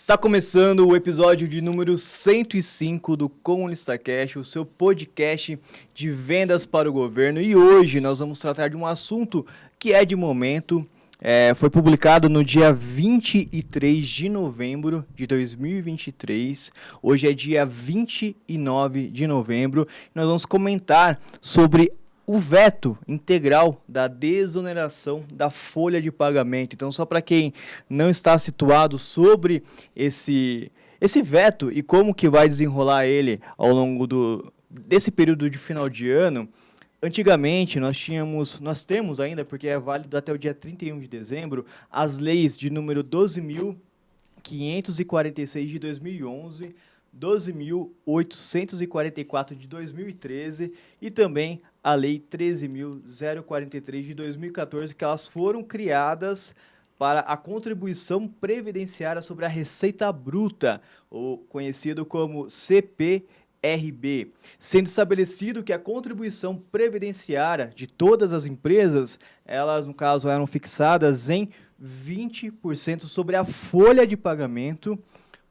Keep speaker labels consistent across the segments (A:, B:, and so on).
A: Está começando o episódio de número 105 do ComunistaCast, o seu podcast de vendas para o governo. E hoje nós vamos tratar de um assunto que é de momento. Foi publicado no dia 23 de novembro de 2023. Hoje é dia 29 de novembro. Nós vamos comentar sobre o veto integral da desoneração da folha de pagamento. Então, só para quem não está situado sobre esse veto e como que vai desenrolar ele ao longo desse período de final de ano, antigamente nós temos ainda, porque é válido até o dia 31 de dezembro, as leis de número 12.546 de 2011, 12.844 de 2013 e também a Lei 13.043 de 2014, que elas foram criadas para a contribuição previdenciária sobre a receita bruta, ou conhecido como CPRB, sendo estabelecido que a contribuição previdenciária de todas as empresas, elas no caso eram fixadas em 20% sobre a folha de pagamento,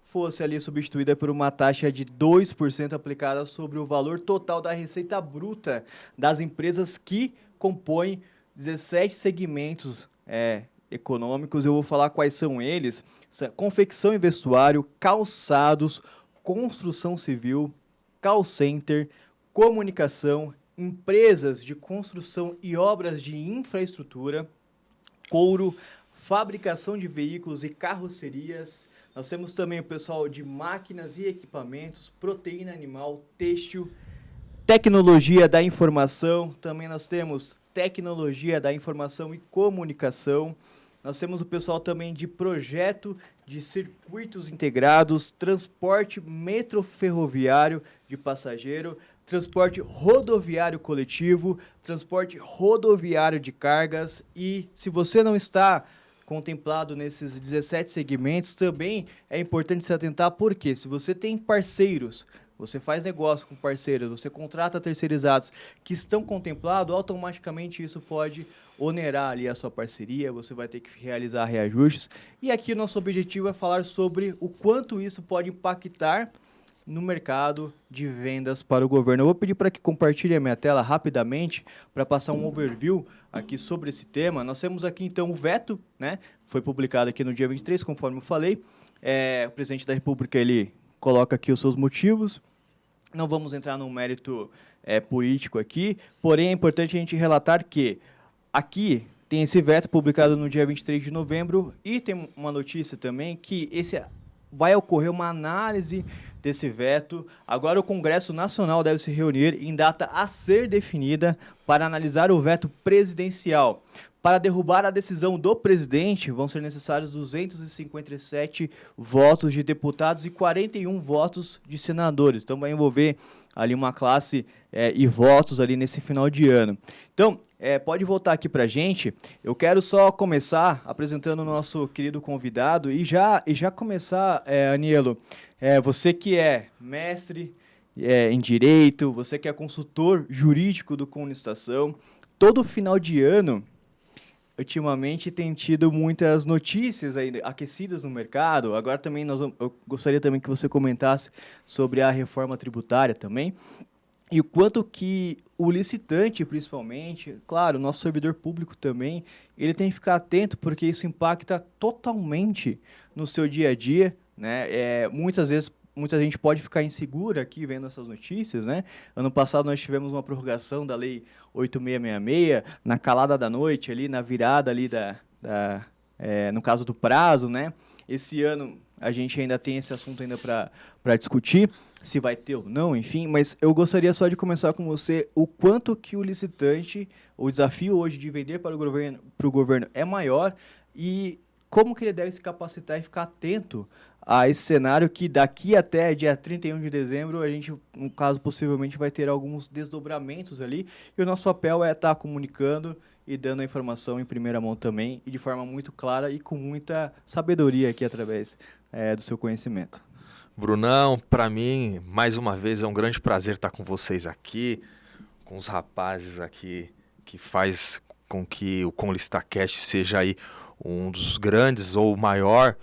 A: fosse ali substituída por uma taxa de 2% aplicada sobre o valor total da receita bruta das empresas que compõem 17 segmentos econômicos. Eu vou falar quais são eles: confecção e vestuário, calçados, construção civil, call center, comunicação, empresas de construção e obras de infraestrutura, couro, fabricação de veículos e carrocerias. Nós temos também o pessoal de máquinas e equipamentos, proteína animal, têxtil, tecnologia da informação. Também nós temos tecnologia da informação e comunicação. Nós temos o pessoal também de projeto de circuitos integrados, transporte metroferroviário de passageiro, transporte rodoviário coletivo, transporte rodoviário de cargas. E se você não está contemplado nesses 17 segmentos, também é importante se atentar, porque se você tem parceiros, você faz negócio com parceiros, você contrata terceirizados que estão contemplados, automaticamente isso pode onerar ali a sua parceria, você vai ter que realizar reajustes. E aqui o nosso objetivo é falar sobre o quanto isso pode impactar no mercado de vendas para o governo. Eu vou pedir para que compartilhe a minha tela rapidamente para passar um overview aqui sobre esse tema. Nós temos aqui então o veto, né? Foi publicado aqui no dia 23, conforme eu falei. O presidente da República ele coloca aqui os seus motivos. Não vamos entrar no mérito político aqui, porém é importante a gente relatar que aqui tem esse veto publicado no dia 23 de novembro e tem uma notícia também que vai ocorrer uma análise desse veto. Agora o Congresso Nacional deve se reunir em data a ser definida para analisar o veto presidencial. Para derrubar a decisão do presidente, vão ser necessários 257 votos de deputados e 41 votos de senadores. Então vai envolver ali uma classe e votos ali nesse final de ano. Então, pode voltar aqui para a gente. Eu quero só começar apresentando o nosso querido convidado e já começar, Anielo, você que é mestre em Direito, você que é consultor jurídico do Comunistação, todo final de ano, ultimamente tem tido muitas notícias aí aquecidas no mercado. Agora também eu gostaria também que você comentasse sobre a reforma tributária também. E o quanto que o licitante, principalmente, claro, o nosso servidor público também, ele tem que ficar atento, porque isso impacta totalmente no seu dia a dia, né? Muitas vezes, muita gente pode ficar insegura aqui vendo essas notícias, né? Ano passado nós tivemos uma prorrogação da Lei 8666, na calada da noite, ali na virada ali no caso do prazo, né? Esse ano a gente ainda tem esse assunto ainda para discutir, se vai ter ou não, enfim, mas eu gostaria só de começar com você o quanto que o licitante, o desafio hoje de vender para o governo é maior e como que ele deve se capacitar e ficar atento a esse cenário que daqui até dia 31 de dezembro a gente, no caso, possivelmente vai ter alguns desdobramentos ali e o nosso papel é estar comunicando e dando a informação em primeira mão também e de forma muito clara e com muita sabedoria aqui através do seu conhecimento.
B: Brunão, para mim, mais uma vez, é um grande prazer estar com vocês aqui, com os rapazes aqui, que faz com que o ConlistaCast seja aí um dos grandes ou o maior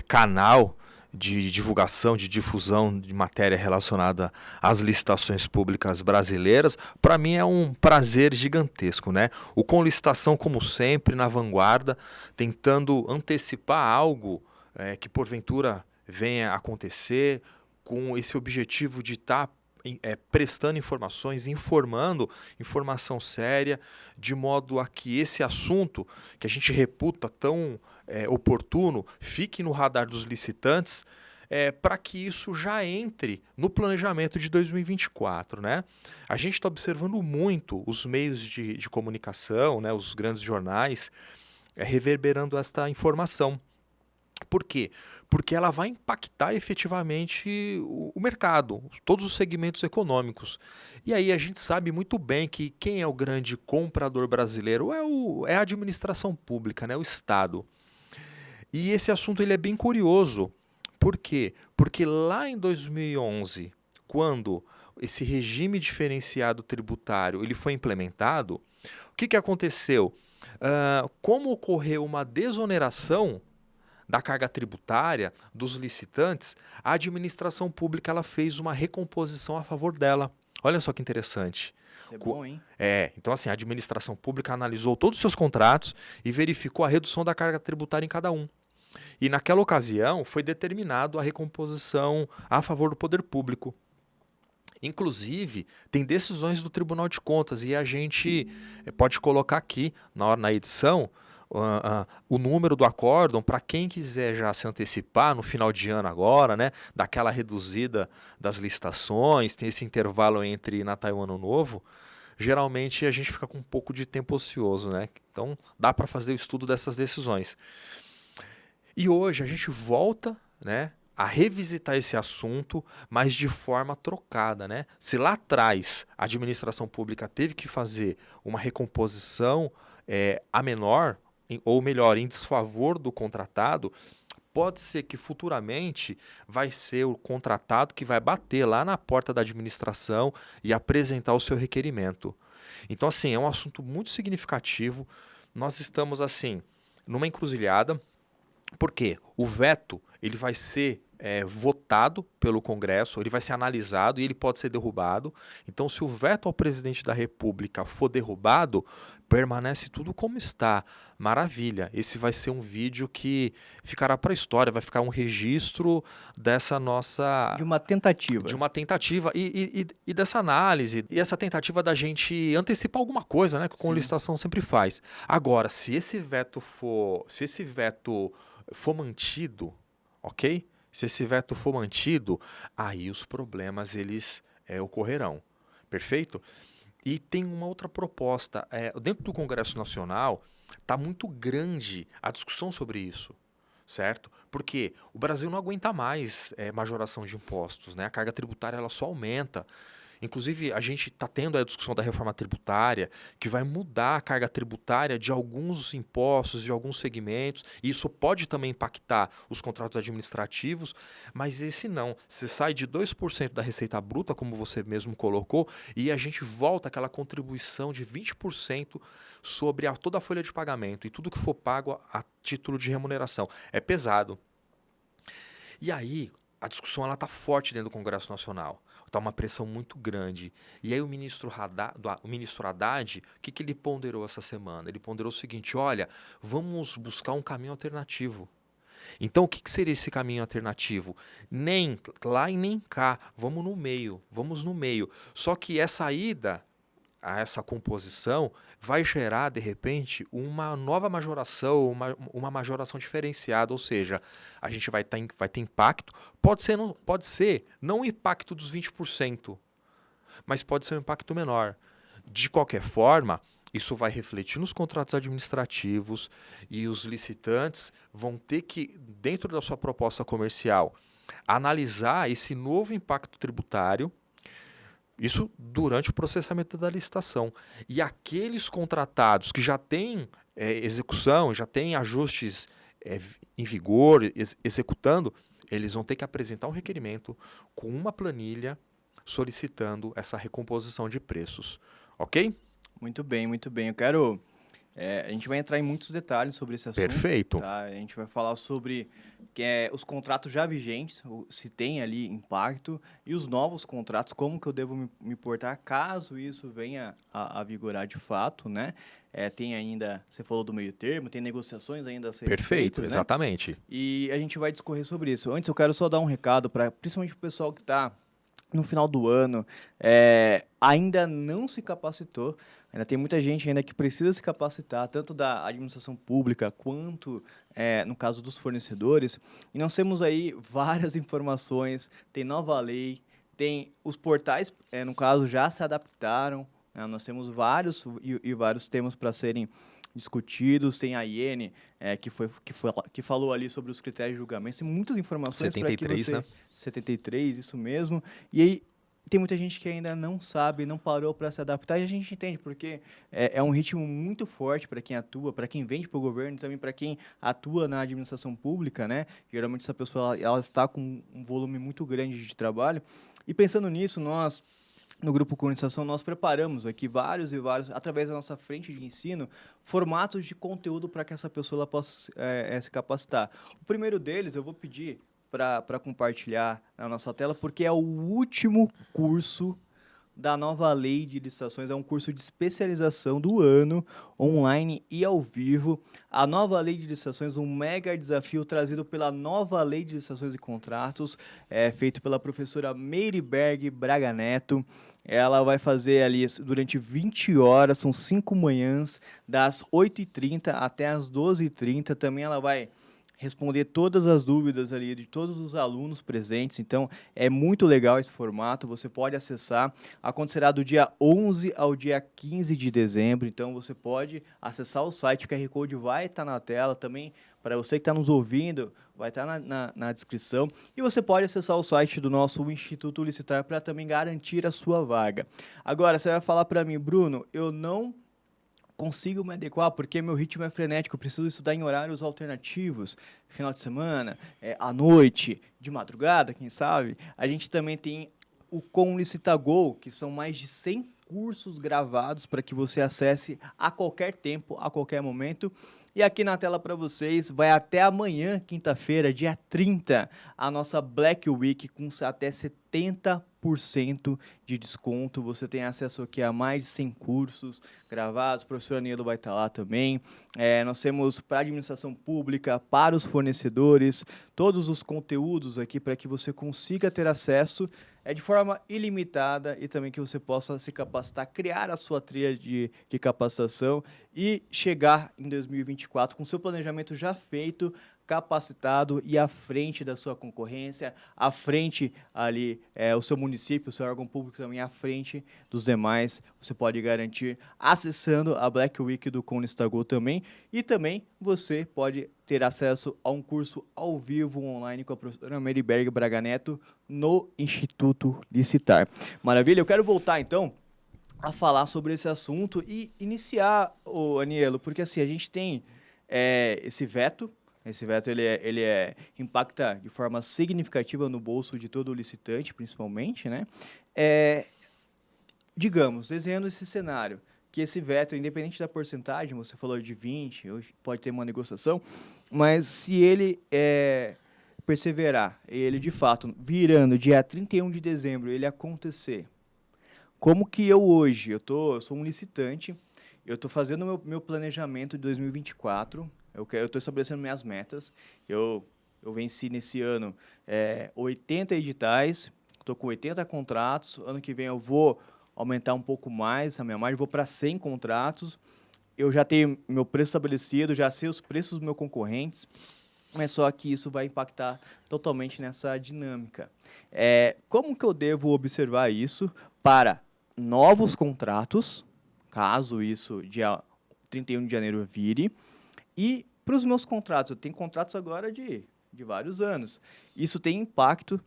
B: canal de divulgação, de difusão de matéria relacionada às licitações públicas brasileiras, para mim é um prazer gigantesco, né? O Com Licitação, como sempre, na vanguarda, tentando antecipar algo que porventura venha a acontecer, com esse objetivo de estar prestando informações, informando, informação séria, de modo a que esse assunto, que a gente reputa tão oportuno, fique no radar dos licitantes, para que isso já entre no planejamento de 2024, né? A gente está observando muito os meios de comunicação, né, os grandes jornais, reverberando esta informação. Por quê? Porque ela vai impactar efetivamente o mercado, todos os segmentos econômicos. E aí a gente sabe muito bem que quem é o grande comprador brasileiro é a administração pública, né? O Estado. E esse assunto ele é bem curioso. Por quê? Porque lá em 2011, quando esse regime diferenciado tributário ele foi implementado, o que aconteceu? Como ocorreu uma desoneração da carga tributária dos licitantes, a administração pública ela fez uma recomposição a favor dela. Olha só que interessante.
A: Isso é bom, hein?
B: Então assim, a administração pública analisou todos os seus contratos e verificou a redução da carga tributária em cada um. E naquela ocasião foi determinado a recomposição a favor do poder público. Inclusive, tem decisões do Tribunal de Contas e a gente pode colocar aqui na edição o número do acórdão para quem quiser já se antecipar no final de ano agora, né, daquela reduzida das licitações, tem esse intervalo entre Natal e Ano Novo. Geralmente a gente fica com um pouco de tempo ocioso, né? Então dá para fazer o estudo dessas decisões. E hoje a gente volta, né, a revisitar esse assunto, mas de forma trocada, né? Se lá atrás a administração pública teve que fazer uma recomposição a menor, ou melhor, em desfavor do contratado, pode ser que futuramente vai ser o contratado que vai bater lá na porta da administração e apresentar o seu requerimento. Então, assim, é um assunto muito significativo. Nós estamos, assim, numa encruzilhada. Por quê? O veto ele vai ser votado pelo Congresso, ele vai ser analisado e ele pode ser derrubado. Então, se o veto ao presidente da República for derrubado, permanece tudo como está. Maravilha. Esse vai ser um vídeo que ficará para a história, vai ficar um registro dessa nossa...
A: De uma tentativa.
B: De uma tentativa e dessa análise, e essa tentativa da gente antecipar alguma coisa, né, que a licitação sempre faz. Agora, se esse veto for mantido, ok? Se esse veto for mantido, aí os problemas eles ocorrerão, perfeito? E tem uma outra proposta, dentro do Congresso Nacional está muito grande a discussão sobre isso, certo? Porque o Brasil não aguenta mais majoração de impostos, né? A carga tributária ela só aumenta. Inclusive, a gente está tendo a discussão da reforma tributária, que vai mudar a carga tributária de alguns impostos, de alguns segmentos, e isso pode também impactar os contratos administrativos, mas esse não. Você sai de 2% da receita bruta, como você mesmo colocou, e a gente volta àquela contribuição de 20% sobre toda a folha de pagamento, e tudo que for pago a título de remuneração. É pesado. E aí, a discussão está forte dentro do Congresso Nacional. Está uma pressão muito grande. E aí o ministro Haddad, o que ele ponderou essa semana? Ele ponderou o seguinte, olha, vamos buscar um caminho alternativo. Então o que seria esse caminho alternativo? Nem lá e nem cá, vamos no meio. Só que essa ida a essa composição vai gerar, de repente, uma nova majoração, uma majoração diferenciada, ou seja, a gente vai ter impacto, pode ser não o impacto dos 20%, mas pode ser um impacto menor. De qualquer forma, isso vai refletir nos contratos administrativos e os licitantes vão ter que, dentro da sua proposta comercial, analisar esse novo impacto tributário. Isso durante o processamento da licitação. E aqueles contratados que já têm execução, já têm ajustes em vigor, executando, eles vão ter que apresentar um requerimento com uma planilha solicitando essa recomposição de preços. Ok?
A: Muito bem, muito bem. Eu quero A gente vai entrar em muitos detalhes sobre esse assunto.
B: Perfeito.
A: Tá? A gente vai falar sobre os contratos já vigentes, se tem ali impacto, e os novos contratos, como que eu devo me portar caso isso venha a vigorar de fato, né? Tem ainda, você falou do meio termo, tem negociações ainda a ser
B: Perfeito,
A: feitas, né?
B: exatamente.
A: E a gente vai discorrer sobre isso. Antes, eu quero só dar um recado para principalmente o pessoal que está no final do ano, ainda não se capacitou. Ainda tem muita gente ainda que precisa se capacitar, tanto da administração pública quanto, no caso dos fornecedores. E nós temos aí várias informações, tem nova lei, tem os portais, no caso, já se adaptaram, né? Nós temos vários e vários temas para serem discutidos. Tem a IN, que falou ali sobre os critérios de julgamento. Tem muitas informações para que
B: 73,
A: você...
B: né?
A: 73, isso mesmo. E aí, tem muita gente que ainda não sabe, não parou para se adaptar, e a gente entende, porque é um ritmo muito forte para quem atua, para quem vende para o governo, e também para quem atua na administração pública, né? Geralmente essa pessoa ela está com um volume muito grande de trabalho. E pensando nisso, nós, no Grupo Comunicação, nós preparamos aqui vários e vários, através da nossa frente de ensino, formatos de conteúdo para que essa pessoa ela possa se capacitar. O primeiro deles, eu vou pedir para compartilhar na nossa tela, porque é o último curso da nova lei de licitações, é um curso de especialização do ano, online e ao vivo. A nova lei de licitações, um mega desafio trazido pela nova lei de licitações e contratos, feito pela professora Meiriberg Braga Neto. Ela vai fazer ali durante 20 horas, são 5 manhãs, das 8h30 até as 12h30. Também ela vai responder todas as dúvidas ali de todos os alunos presentes. Então, é muito legal esse formato, você pode acessar. Acontecerá do dia 11 ao dia 15 de dezembro, então você pode acessar o site, o QR Code vai estar na tela também, para você que está nos ouvindo, vai estar na descrição. E você pode acessar o site do nosso Instituto Licitar para também garantir a sua vaga. Agora, você vai falar para mim, Bruno, eu não consigo me adequar porque meu ritmo é frenético, eu preciso estudar em horários alternativos, final de semana, à noite, de madrugada, quem sabe. A gente também tem o Com Licitagol, que são mais de 100 cursos gravados para que você acesse a qualquer tempo, a qualquer momento. E aqui na tela para vocês, vai até amanhã, quinta-feira, dia 30, a nossa Black Week com até 70% de desconto. Você tem acesso aqui a mais de 100 cursos gravados, o professor Anilo vai estar lá também. Nós temos para a administração pública, para os fornecedores, todos os conteúdos aqui para que você consiga ter acesso de forma ilimitada e também que você possa se capacitar, criar a sua trilha de capacitação e chegar em 2024 com seu planejamento já feito, capacitado e à frente da sua concorrência, à frente ali, o seu município, o seu órgão público também à frente dos demais. Você pode garantir acessando a Black Week do Conlistagol também, e também você pode ter acesso a um curso ao vivo online com a professora Meiriberg Braga Neto no Instituto Licitar. Maravilha? Eu quero voltar então a falar sobre esse assunto e iniciar, Anielo, porque assim, a gente tem esse veto. Esse veto ele impacta de forma significativa no bolso de todo o licitante, principalmente, né? Digamos, desenhando esse cenário, que esse veto, independente da porcentagem, você falou de 20, pode ter uma negociação, mas se ele perseverar, ele de fato, virando dia 31 de dezembro, ele acontecer, como que eu hoje, eu sou um licitante, eu estou fazendo meu planejamento de 2024, eu estou estabelecendo minhas metas, eu venci nesse ano 80 editais, estou com 80 contratos, ano que vem eu vou aumentar um pouco mais a minha margem, vou para 100 contratos, eu já tenho meu preço estabelecido, já sei os preços dos meus concorrentes, mas só que isso vai impactar totalmente nessa dinâmica. Como que eu devo observar isso para novos contratos, caso isso dia 31 de janeiro vire, e para os meus contratos? Eu tenho contratos agora de vários anos. Isso tem impacto.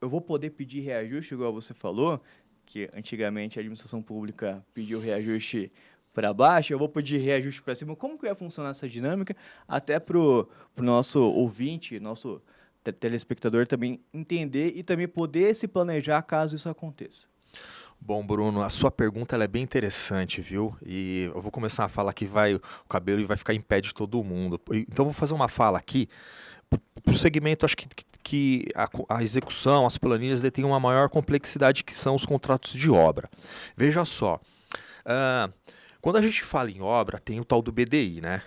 A: Eu vou poder pedir reajuste, igual você falou, que antigamente a administração pública pediu reajuste para baixo, eu vou pedir reajuste para cima. Como que vai funcionar essa dinâmica? Até para o nosso ouvinte, nosso telespectador também entender e também poder se planejar caso isso aconteça.
B: Bom, Bruno, a sua pergunta ela é bem interessante, viu? E eu vou começar a falar que o cabelo vai ficar em pé de todo mundo. Então, eu vou fazer uma fala aqui. Para o segmento, acho que a execução, as planilhas detêm uma maior complexidade que são os contratos de obra. Veja só, ah, quando a gente fala em obra, tem o tal do BDI, né?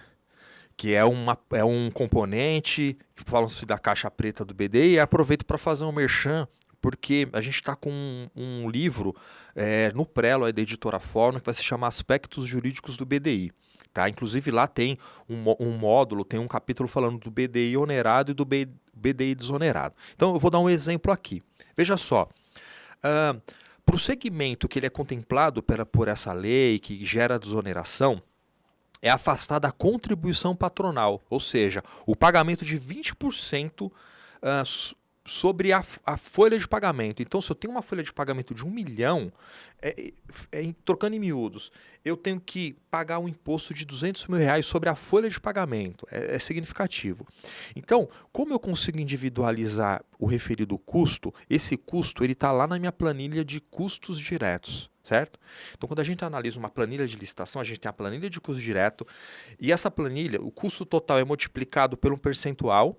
B: Que é um componente, falam-se da caixa preta do BDI, e aproveito para fazer um merchan, porque a gente está com um livro no Prelo, da editora Fórmula, que vai se chamar Aspectos Jurídicos do BDI. Tá? Inclusive lá tem um módulo, tem um capítulo falando do BDI onerado e do BDI desonerado. Então eu vou dar um exemplo aqui. Veja só, para o segmento que ele é contemplado por essa lei, que gera desoneração, é afastada a contribuição patronal, ou seja, o pagamento de 20% sobre a folha de pagamento. Então, se eu tenho uma folha de pagamento de 1 milhão, trocando em miúdos, eu tenho que pagar um imposto de R$ 200 mil sobre a folha de pagamento. É significativo. Então, como eu consigo individualizar o referido custo? Esse custo está lá na minha planilha de custos diretos. Certo? Então, quando a gente analisa uma planilha de licitação, a gente tem a planilha de custo direto e essa planilha, o custo total é multiplicado por um percentual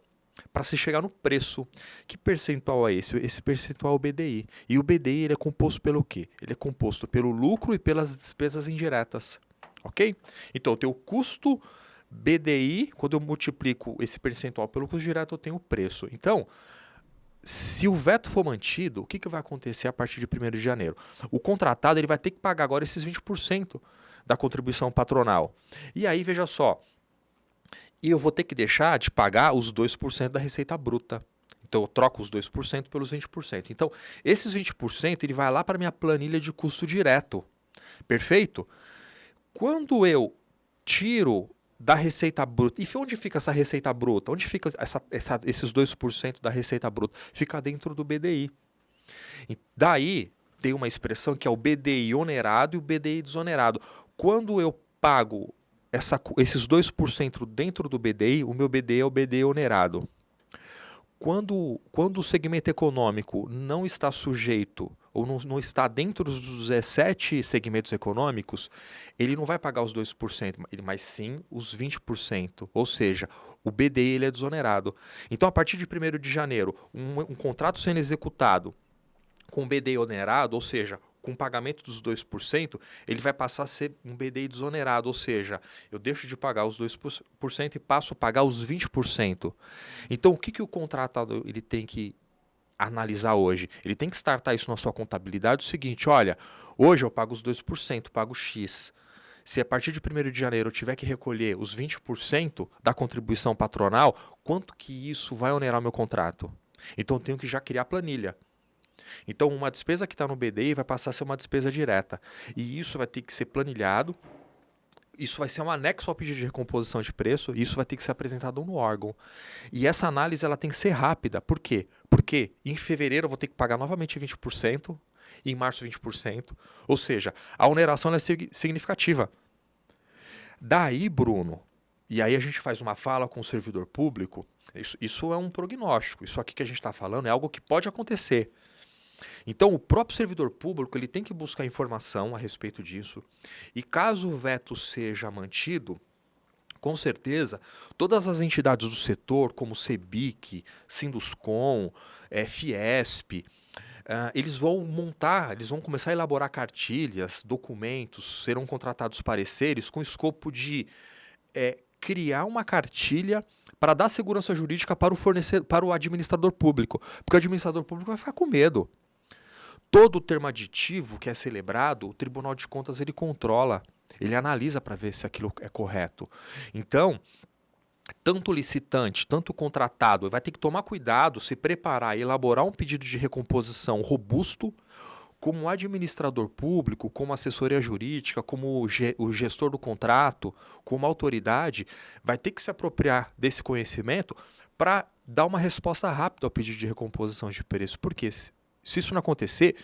B: para se chegar no preço. Que percentual é esse? Esse percentual é o BDI. E o BDI ele é composto pelo quê? Ele é composto pelo lucro e pelas despesas indiretas. Ok? Então, eu tenho o custo BDI, quando eu multiplico esse percentual pelo custo direto, eu tenho o preço. Então, se o veto for mantido, o que vai acontecer a partir de 1º de janeiro? O contratado ele vai ter que pagar agora esses 20% da contribuição patronal. E aí, veja só, eu vou ter que deixar de pagar os 2% da receita bruta. Então, eu troco os 2% pelos 20%. Então, esses 20% ele vai lá para a minha planilha de custo direto. Perfeito? Quando eu tiro da receita bruta. E onde fica essa receita bruta? Onde fica esses 2% da receita bruta? Fica dentro do BDI. E daí tem uma expressão que é o BDI onerado e o BDI desonerado. Quando eu pago esses 2% dentro do BDI, o meu BDI é o BDI onerado. Quando o segmento econômico não está sujeito ou não está dentro dos 17 segmentos econômicos, ele não vai pagar os 2%, mas sim os 20%. Ou seja, o BDI ele é desonerado. Então, a partir de 1º de janeiro, um contrato sendo executado com BDI onerado, ou seja, com pagamento dos 2%, ele vai passar a ser um BDI desonerado, ou seja, eu deixo de pagar os 2% e passo a pagar os 20%. Então, o que o contratado ele tem que analisar hoje? Ele tem que startar isso na sua contabilidade o seguinte, olha, hoje eu pago os 2%, pago X. Se a partir de 1º de janeiro eu tiver que recolher os 20% da contribuição patronal, quanto que isso vai onerar o meu contrato? Então, eu tenho que já criar a planilha. Então, uma despesa que está no BDI vai passar a ser uma despesa direta. E isso vai ter que ser planilhado. Isso vai ser um anexo ao pedido de recomposição de preço. E isso vai ter que ser apresentado no órgão. E essa análise ela tem que ser rápida. Por quê? Porque em fevereiro eu vou ter que pagar novamente 20%. E em março 20%. Ou seja, a oneração ela é significativa. Daí, Bruno, e aí a gente faz uma fala com o servidor público. Isso é um prognóstico. Isso aqui que a gente está falando é algo que pode acontecer. Então, o próprio servidor público ele tem que buscar informação a respeito disso. E caso o veto seja mantido, com certeza, todas as entidades do setor, como o Sebic, Sinduscom, Fiesp, eles vão começar a elaborar cartilhas, documentos, serão contratados pareceres com o escopo de criar uma cartilha para dar segurança jurídica para o administrador público. Porque o administrador público vai ficar com medo. Todo o termo aditivo que é celebrado, o Tribunal de Contas ele controla, ele analisa para ver se aquilo é correto. Então, tanto o licitante, tanto o contratado, vai ter que tomar cuidado, se preparar e elaborar um pedido de recomposição robusto, como o administrador público, como assessoria jurídica, como o gestor do contrato, como autoridade, vai ter que se apropriar desse conhecimento para dar uma resposta rápida ao pedido de recomposição de preço. Por quê? Se isso não acontecer,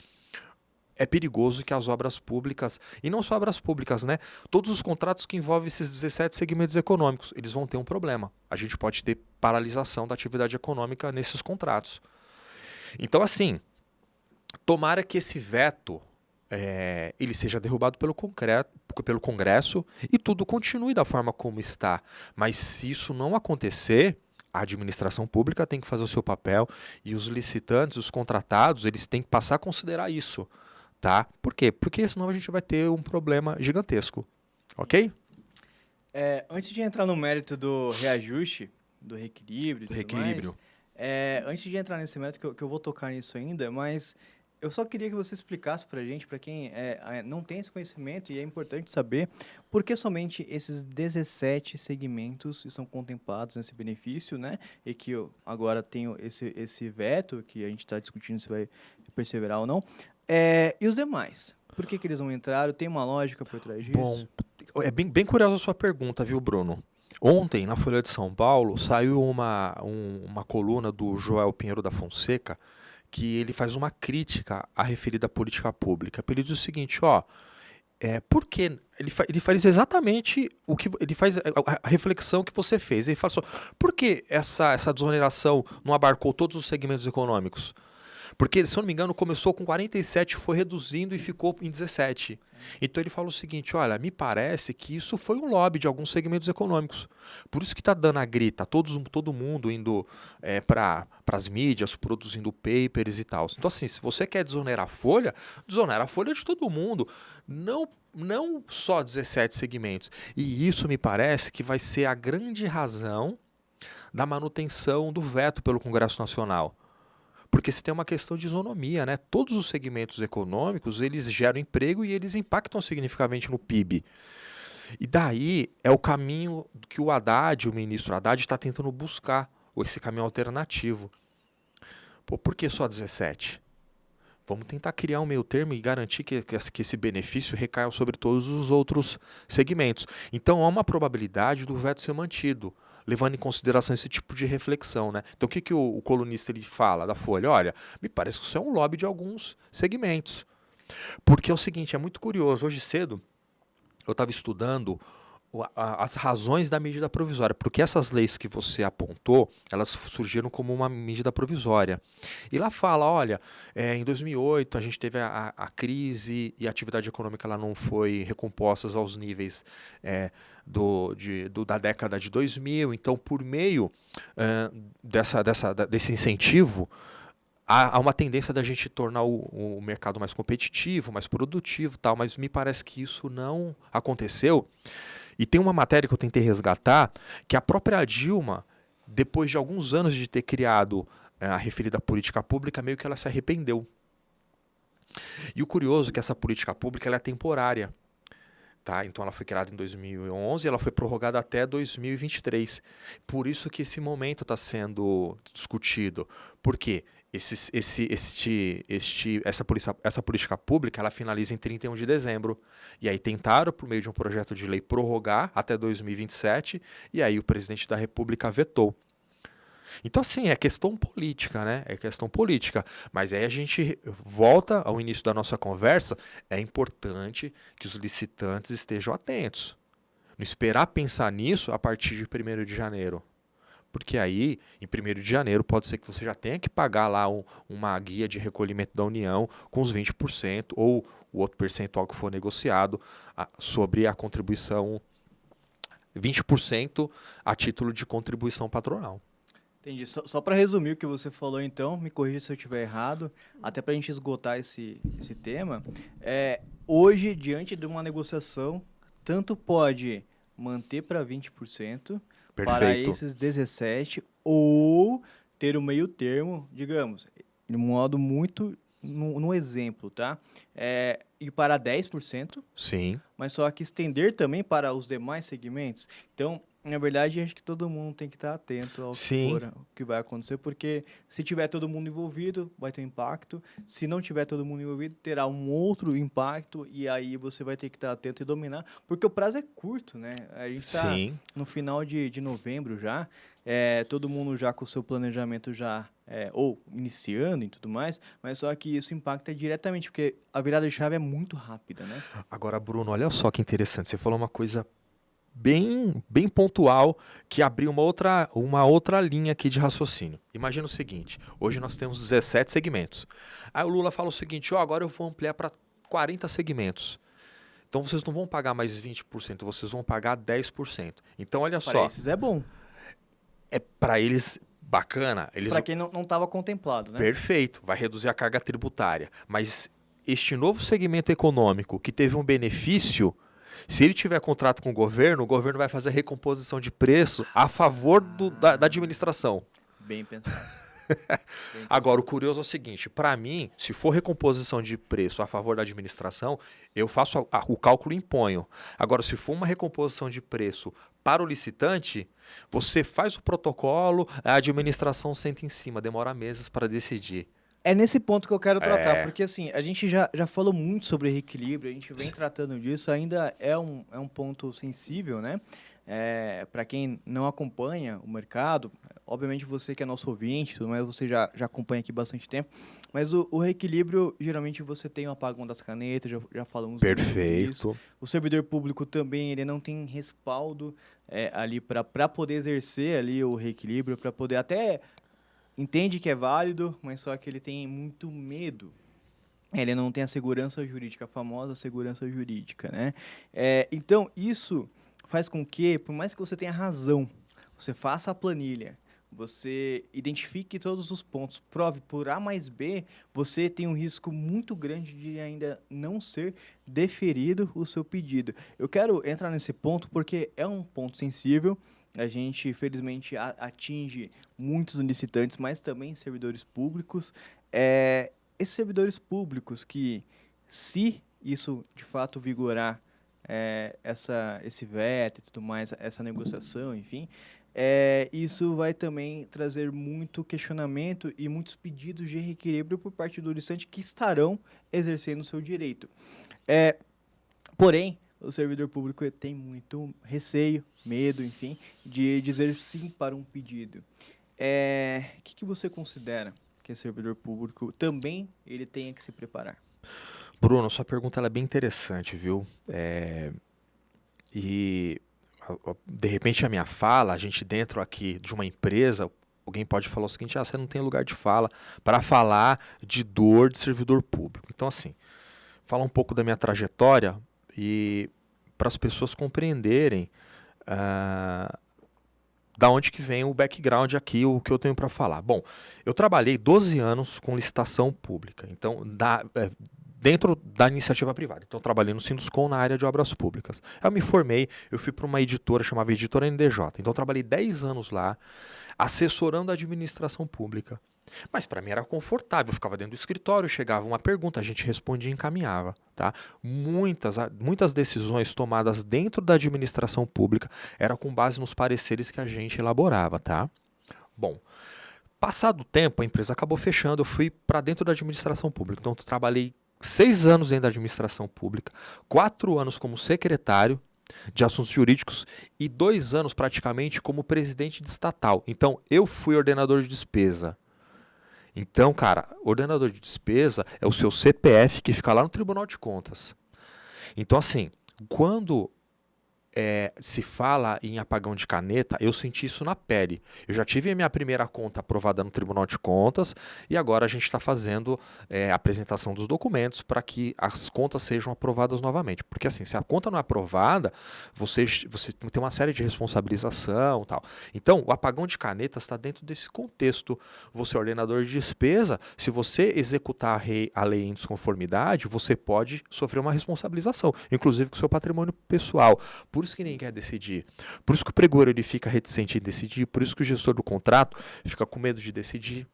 B: é perigoso que as obras públicas, e não só obras públicas, né? Todos os contratos que envolvem esses 17 segmentos econômicos, eles vão ter um problema. A gente pode ter paralisação da atividade econômica nesses contratos. Então, assim, tomara que esse veto ele seja derrubado pelo Congresso e tudo continue da forma como está. Mas se isso não acontecer, a administração pública tem que fazer o seu papel e os licitantes, os contratados, eles têm que passar a considerar isso. Tá? Por quê? Porque senão a gente vai ter um problema gigantesco. Ok?
A: Antes de entrar no mérito do reajuste, do reequilíbrio e tudo mais, antes de entrar nesse mérito, que eu vou tocar nisso ainda, mas eu só queria que você explicasse para a gente, para quem não tem esse conhecimento, e é importante saber, por que somente esses 17 segmentos estão contemplados nesse benefício, né? E que eu agora tenho esse veto, que a gente está discutindo se vai perseverar ou não. E os demais? Por que eles não entraram? Tem uma lógica por trás disso?
B: Bom, é bem curiosa a sua pergunta, viu, Bruno? Ontem, na Folha de São Paulo, saiu uma coluna do Joel Pinheiro da Fonseca, que ele faz uma crítica à referida política pública. Ele diz o seguinte, por que ele faz exatamente o que ele faz, a reflexão que você fez. Ele fala só, por que essa desoneração não abarcou todos os segmentos econômicos? Porque, se eu não me engano, começou com 47, foi reduzindo e ficou em 17. Então ele fala o seguinte, olha, me parece que isso foi um lobby de alguns segmentos econômicos. Por isso que está dando a grita, todo mundo indo para as mídias, produzindo papers e tal. Então assim, se você quer desonerar a folha de todo mundo, não só 17 segmentos. E isso me parece que vai ser a grande razão da manutenção do veto pelo Congresso Nacional. Porque se tem uma questão de isonomia, né? Todos os segmentos econômicos, eles geram emprego e eles impactam significativamente no PIB. E daí é o caminho que o Haddad, o ministro Haddad, está tentando buscar, esse caminho alternativo. Por que só 17? Vamos tentar criar um meio termo e garantir que esse benefício recaia sobre todos os outros segmentos. Então há uma probabilidade do veto ser mantido, levando em consideração esse tipo de reflexão, né? Então o que o colunista ele fala da Folha? Olha, me parece que isso é um lobby de alguns segmentos. Porque é o seguinte, é muito curioso, hoje cedo eu estava estudando as razões da medida provisória, porque essas leis que você apontou, elas surgiram como uma medida provisória. E lá fala, olha, em 2008 a gente teve a crise e a atividade econômica ela não foi recomposta aos níveis da década de 2000, então por meio desse incentivo, há uma tendência da gente tornar o mercado mais competitivo, mais produtivo, tal, mas me parece que isso não aconteceu. E tem uma matéria que eu tentei resgatar, que a própria Dilma, depois de alguns anos de ter criado a referida política pública, meio que ela se arrependeu. E o curioso é que essa política pública ela é temporária. Tá? Então ela foi criada em 2011 e ela foi prorrogada até 2023. Por isso que esse momento está sendo discutido. Por quê? Essa política pública ela finaliza em 31 de dezembro. E aí tentaram, por meio de um projeto de lei, prorrogar até 2027, e aí o presidente da República vetou. Então, assim, é questão política, né? É questão política. Mas aí a gente volta ao início da nossa conversa, é importante que os licitantes estejam atentos. Não esperar pensar nisso a partir de 1º de janeiro. Porque aí, em 1º de janeiro, pode ser que você já tenha que pagar lá uma guia de recolhimento da União com os 20% ou o outro percentual que for negociado sobre a contribuição, 20% a título de contribuição patronal.
A: Entendi. Só para resumir o que você falou, então, me corrija se eu estiver errado, até para a gente esgotar esse tema. Hoje, diante de uma negociação, tanto pode manter para 20%, para esses 17, ou ter um meio termo, digamos, de um modo muito, no exemplo, tá? Ir para 10%,
B: sim,
A: mas só que estender também para os demais segmentos. Então, na verdade, acho que todo mundo tem que estar atento ao que vai acontecer, porque se tiver todo mundo envolvido, vai ter impacto. Se não tiver todo mundo envolvido, terá um outro impacto, e aí você vai ter que estar atento e dominar, porque o prazo é curto, né? A gente está no final de novembro já, todo mundo já com o seu planejamento já, ou iniciando e tudo mais, mas só que isso impacta diretamente, porque a virada de chave é muito rápida, né?
B: Agora, Bruno, olha só que interessante, você falou uma coisa bem pontual, que abriu uma outra linha aqui de raciocínio. Imagina o seguinte, hoje nós temos 17 segmentos. Aí o Lula fala o seguinte, agora eu vou ampliar para 40 segmentos. Então vocês não vão pagar mais 20%, vocês vão pagar 10%. Então olha só.
A: Para esses é bom.
B: É para eles bacana.
A: Para quem não estava contemplado, né?
B: Perfeito, vai reduzir a carga tributária. Mas este novo segmento econômico que teve um benefício, se ele tiver contrato com o governo vai fazer recomposição de preço a favor da administração.
A: Bem pensado.
B: Agora, o curioso é o seguinte, para mim, se for recomposição de preço a favor da administração, eu faço o cálculo e imponho. Agora, se for uma recomposição de preço para o licitante, você faz o protocolo, a administração senta em cima, demora meses para decidir.
A: É nesse ponto que eu quero tratar, porque assim, a gente já falou muito sobre reequilíbrio, a gente vem tratando disso, ainda é um ponto sensível, né? Para quem não acompanha o mercado, obviamente você que é nosso ouvinte, mas você já acompanha aqui bastante tempo, mas o reequilíbrio, geralmente você tem o apagão das canetas, já falamos
B: Perfeito.
A: disso. O servidor público também, ele não tem respaldo ali para poder exercer ali o reequilíbrio, para poder até entende que é válido, mas só que ele tem muito medo. Ele não tem a segurança jurídica, a famosa segurança jurídica, né? Então, isso faz com que, por mais que você tenha razão, você faça a planilha, você identifique todos os pontos, prove por A mais B, você tem um risco muito grande de ainda não ser deferido o seu pedido. Eu quero entrar nesse ponto porque é um ponto sensível. A gente, felizmente, atinge muitos licitantes, mas também servidores públicos. Esses servidores públicos que, se isso de fato vigorar, esse veto e tudo mais, essa negociação, enfim, isso vai também trazer muito questionamento e muitos pedidos de reequilíbrio por parte do licitante que estarão exercendo o seu direito. Porém, o servidor público tem muito receio, medo, enfim, de dizer sim para um pedido. O que você considera que o servidor público também ele tenha que se preparar?
B: Bruno, sua pergunta ela é bem interessante, viu? E de repente a minha fala, a gente dentro aqui de uma empresa, alguém pode falar o seguinte, você não tem lugar de fala para falar de dor de servidor público. Então assim, falar um pouco da minha trajetória e para as pessoas compreenderem da onde que vem o background aqui, o que eu tenho para falar. Bom, eu trabalhei 12 anos com licitação pública, então dentro da iniciativa privada. Então eu trabalhei no Sinduscom na área de obras públicas. Eu me formei, eu fui para uma editora chamada Editora NDJ. Então eu trabalhei 10 anos lá, assessorando a administração pública. Mas para mim era confortável, eu ficava dentro do escritório, chegava uma pergunta, a gente respondia e encaminhava. Tá? Muitas decisões tomadas dentro da administração pública eram com base nos pareceres que a gente elaborava. Tá? Bom, passado o tempo, a empresa acabou fechando, eu fui para dentro da administração pública. Então eu trabalhei 6 anos dentro da administração pública, 4 anos como secretário de assuntos jurídicos e 2 anos praticamente como presidente de estatal. Então eu fui ordenador de despesa. Então, cara, ordenador de despesa é o seu CPF que fica lá no Tribunal de Contas. Então, assim, quando se fala em apagão de caneta, eu senti isso na pele. Eu já tive a minha primeira conta aprovada no Tribunal de Contas e agora a gente está fazendo a apresentação dos documentos para que as contas sejam aprovadas novamente. Porque assim, se a conta não é aprovada, você tem uma série de responsabilização e tal. Então, o apagão de caneta está dentro desse contexto. Você é ordenador de despesa, se você executar a lei em desconformidade, você pode sofrer uma responsabilização, inclusive com o seu patrimônio pessoal. Por isso que ninguém quer decidir. Por isso que o pregoeiro ele fica reticente em decidir. Por isso que o gestor do contrato fica com medo de decidir.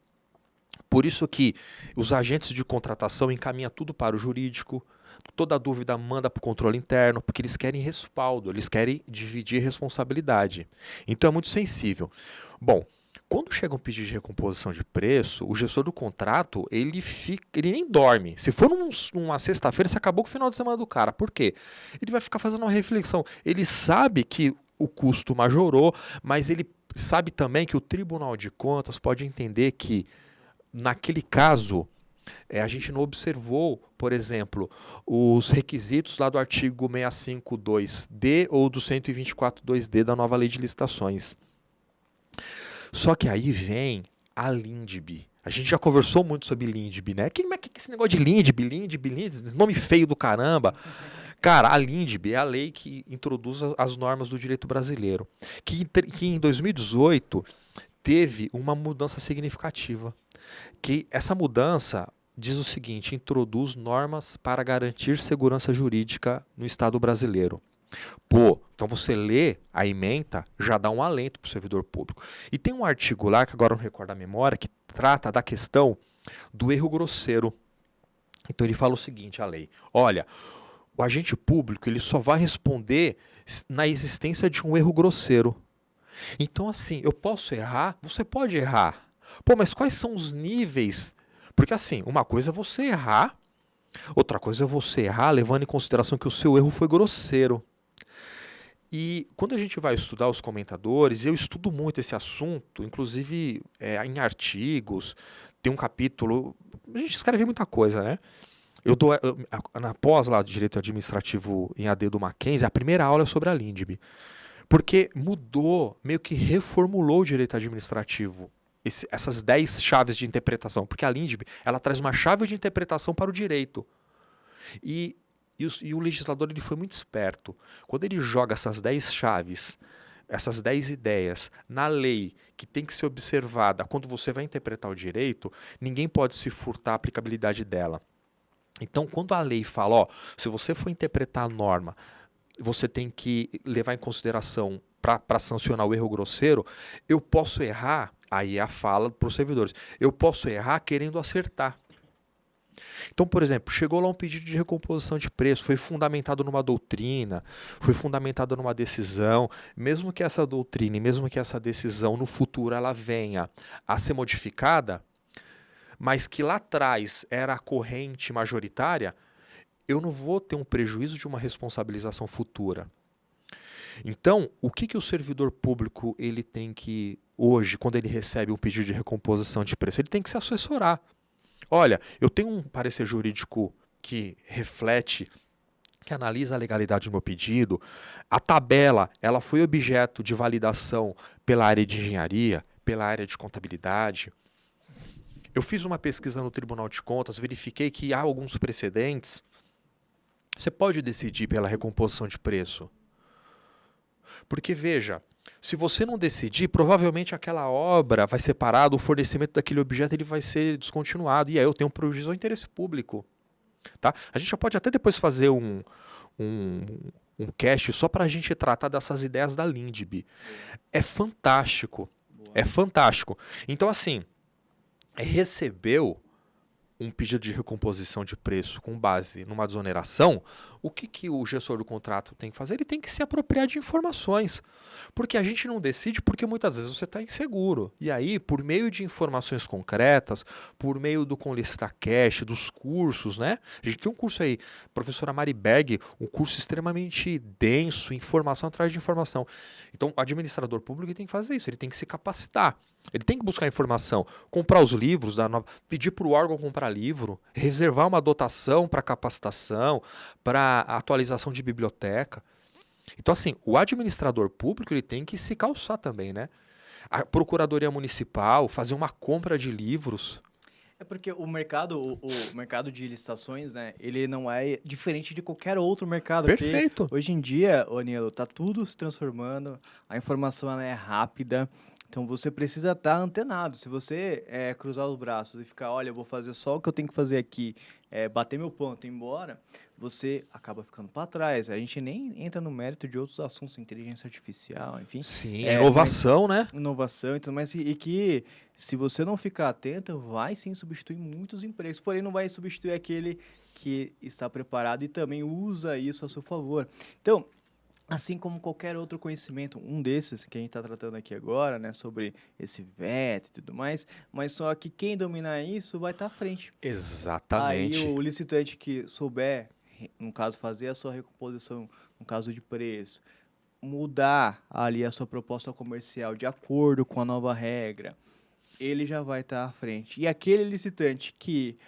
B: Por isso que os agentes de contratação encaminham tudo para o jurídico. Toda dúvida manda para o controle interno, porque eles querem respaldo, eles querem dividir responsabilidade. Então é muito sensível. Bom, quando chega um pedido de recomposição de preço, o gestor do contrato, ele nem dorme. Se for numa sexta-feira, você acabou com o final de semana do cara. Por quê? Ele vai ficar fazendo uma reflexão. Ele sabe que o custo majorou, mas ele sabe também que o Tribunal de Contas pode entender que, naquele caso, a gente não observou, por exemplo, os requisitos lá do artigo 652D ou do 124.2D da nova lei de licitações. Só que aí vem a LINDB. A gente já conversou muito sobre LINDB, né? Que é esse negócio de LINDB, esse nome feio do caramba. Cara, a LINDB é a lei que introduz as normas do direito brasileiro, que em 2018 teve uma mudança significativa. Que essa mudança diz o seguinte: introduz normas para garantir segurança jurídica no Estado brasileiro. Pô, então você lê a ementa, já dá um alento para o servidor público. E tem um artigo lá, que agora não recordo a memória, que trata da questão do erro grosseiro. Então ele fala o seguinte, a lei: olha, o agente público ele só vai responder na existência de um erro grosseiro. Então assim, eu posso errar? Você pode errar. Pô, mas quais são os níveis? Porque assim, uma coisa é você errar, outra coisa é você errar levando em consideração que o seu erro foi grosseiro. E quando a gente vai estudar os comentadores, eu estudo muito esse assunto, inclusive em artigos, tem um capítulo, a gente escreve muita coisa, né? Na pós lá de Direito Administrativo em AD do Mackenzie, a primeira aula é sobre a LINDB, porque mudou, meio que reformulou o Direito Administrativo, essas 10 chaves de interpretação, porque a LINDB, ela traz uma chave de interpretação para o direito. E o legislador ele foi muito esperto. Quando ele joga essas 10 chaves, essas 10 ideias na lei que tem que ser observada quando você vai interpretar o direito, ninguém pode se furtar a aplicabilidade dela. Então, quando a lei fala, ó, se você for interpretar a norma, você tem que levar em consideração para sancionar o erro grosseiro, eu posso errar, aí é a fala para os servidores, eu posso errar querendo acertar. Então, por exemplo, chegou lá um pedido de recomposição de preço, foi fundamentado numa doutrina, foi fundamentado numa decisão, mesmo que essa doutrina e mesmo que essa decisão no futuro ela venha a ser modificada, mas que lá atrás era a corrente majoritária, eu não vou ter um prejuízo de uma responsabilização futura. Então, o que o servidor público ele tem que, hoje, quando ele recebe um pedido de recomposição de preço, ele tem que se assessorar. Olha, eu tenho um parecer jurídico que reflete, que analisa a legalidade do meu pedido. A tabela, ela foi objeto de validação pela área de engenharia, pela área de contabilidade. Eu fiz uma pesquisa no Tribunal de Contas, verifiquei que há alguns precedentes. Você pode decidir pela recomposição de preço. Porque, veja, se você não decidir, provavelmente aquela obra vai ser parada, o fornecimento daquele objeto ele vai ser descontinuado. E aí eu tenho um prejuízo ao interesse público. Tá? A gente já pode até depois fazer um cast só para a gente tratar dessas ideias da LINDB. É fantástico.
A: Boa.
B: É fantástico. Então, assim, recebeu um pedido de recomposição de preço com base numa desoneração, o que o gestor do contrato tem que fazer? Ele tem que se apropriar de informações. Porque a gente não decide porque muitas vezes você está inseguro. E aí, por meio de informações concretas, por meio do Conlistar Cash, dos cursos, né? A gente tem um curso aí, professora Mari Berg, um curso extremamente denso, informação atrás de informação. Então, o administrador público tem que fazer isso, ele tem que se capacitar. Ele tem que buscar informação, comprar os livros, pedir para o órgão comprar livro, reservar uma dotação para capacitação, para atualização de biblioteca. Então, assim, o administrador público ele tem que se calçar também, né? A Procuradoria Municipal, fazer uma compra de livros.
A: É porque o mercado de licitações, né, ele não é diferente de qualquer outro mercado.
B: Perfeito.
A: Hoje em dia, Anilo, tá tudo se transformando, a informação ela é rápida, então você precisa estar antenado. Se você cruzar os braços e ficar, olha, eu vou fazer só o que eu tenho que fazer aqui, bater meu ponto e ir embora, você acaba ficando para trás. A gente nem entra no mérito de outros assuntos, inteligência artificial, enfim.
B: Sim, inovação, né?
A: Inovação e tudo mais, e que se você não ficar atento, vai sim substituir muitos empregos, porém não vai substituir aquele que está preparado e também usa isso a seu favor. Então, assim como qualquer outro conhecimento, um desses que a gente está tratando aqui agora, né, sobre esse VET e tudo mais, mas só que quem dominar isso vai estar à frente.
B: Exatamente.
A: Aí o licitante que souber, no caso, fazer a sua recomposição, no caso de preço, mudar ali a sua proposta comercial de acordo com a nova regra, ele já vai estar à frente. E aquele licitante que,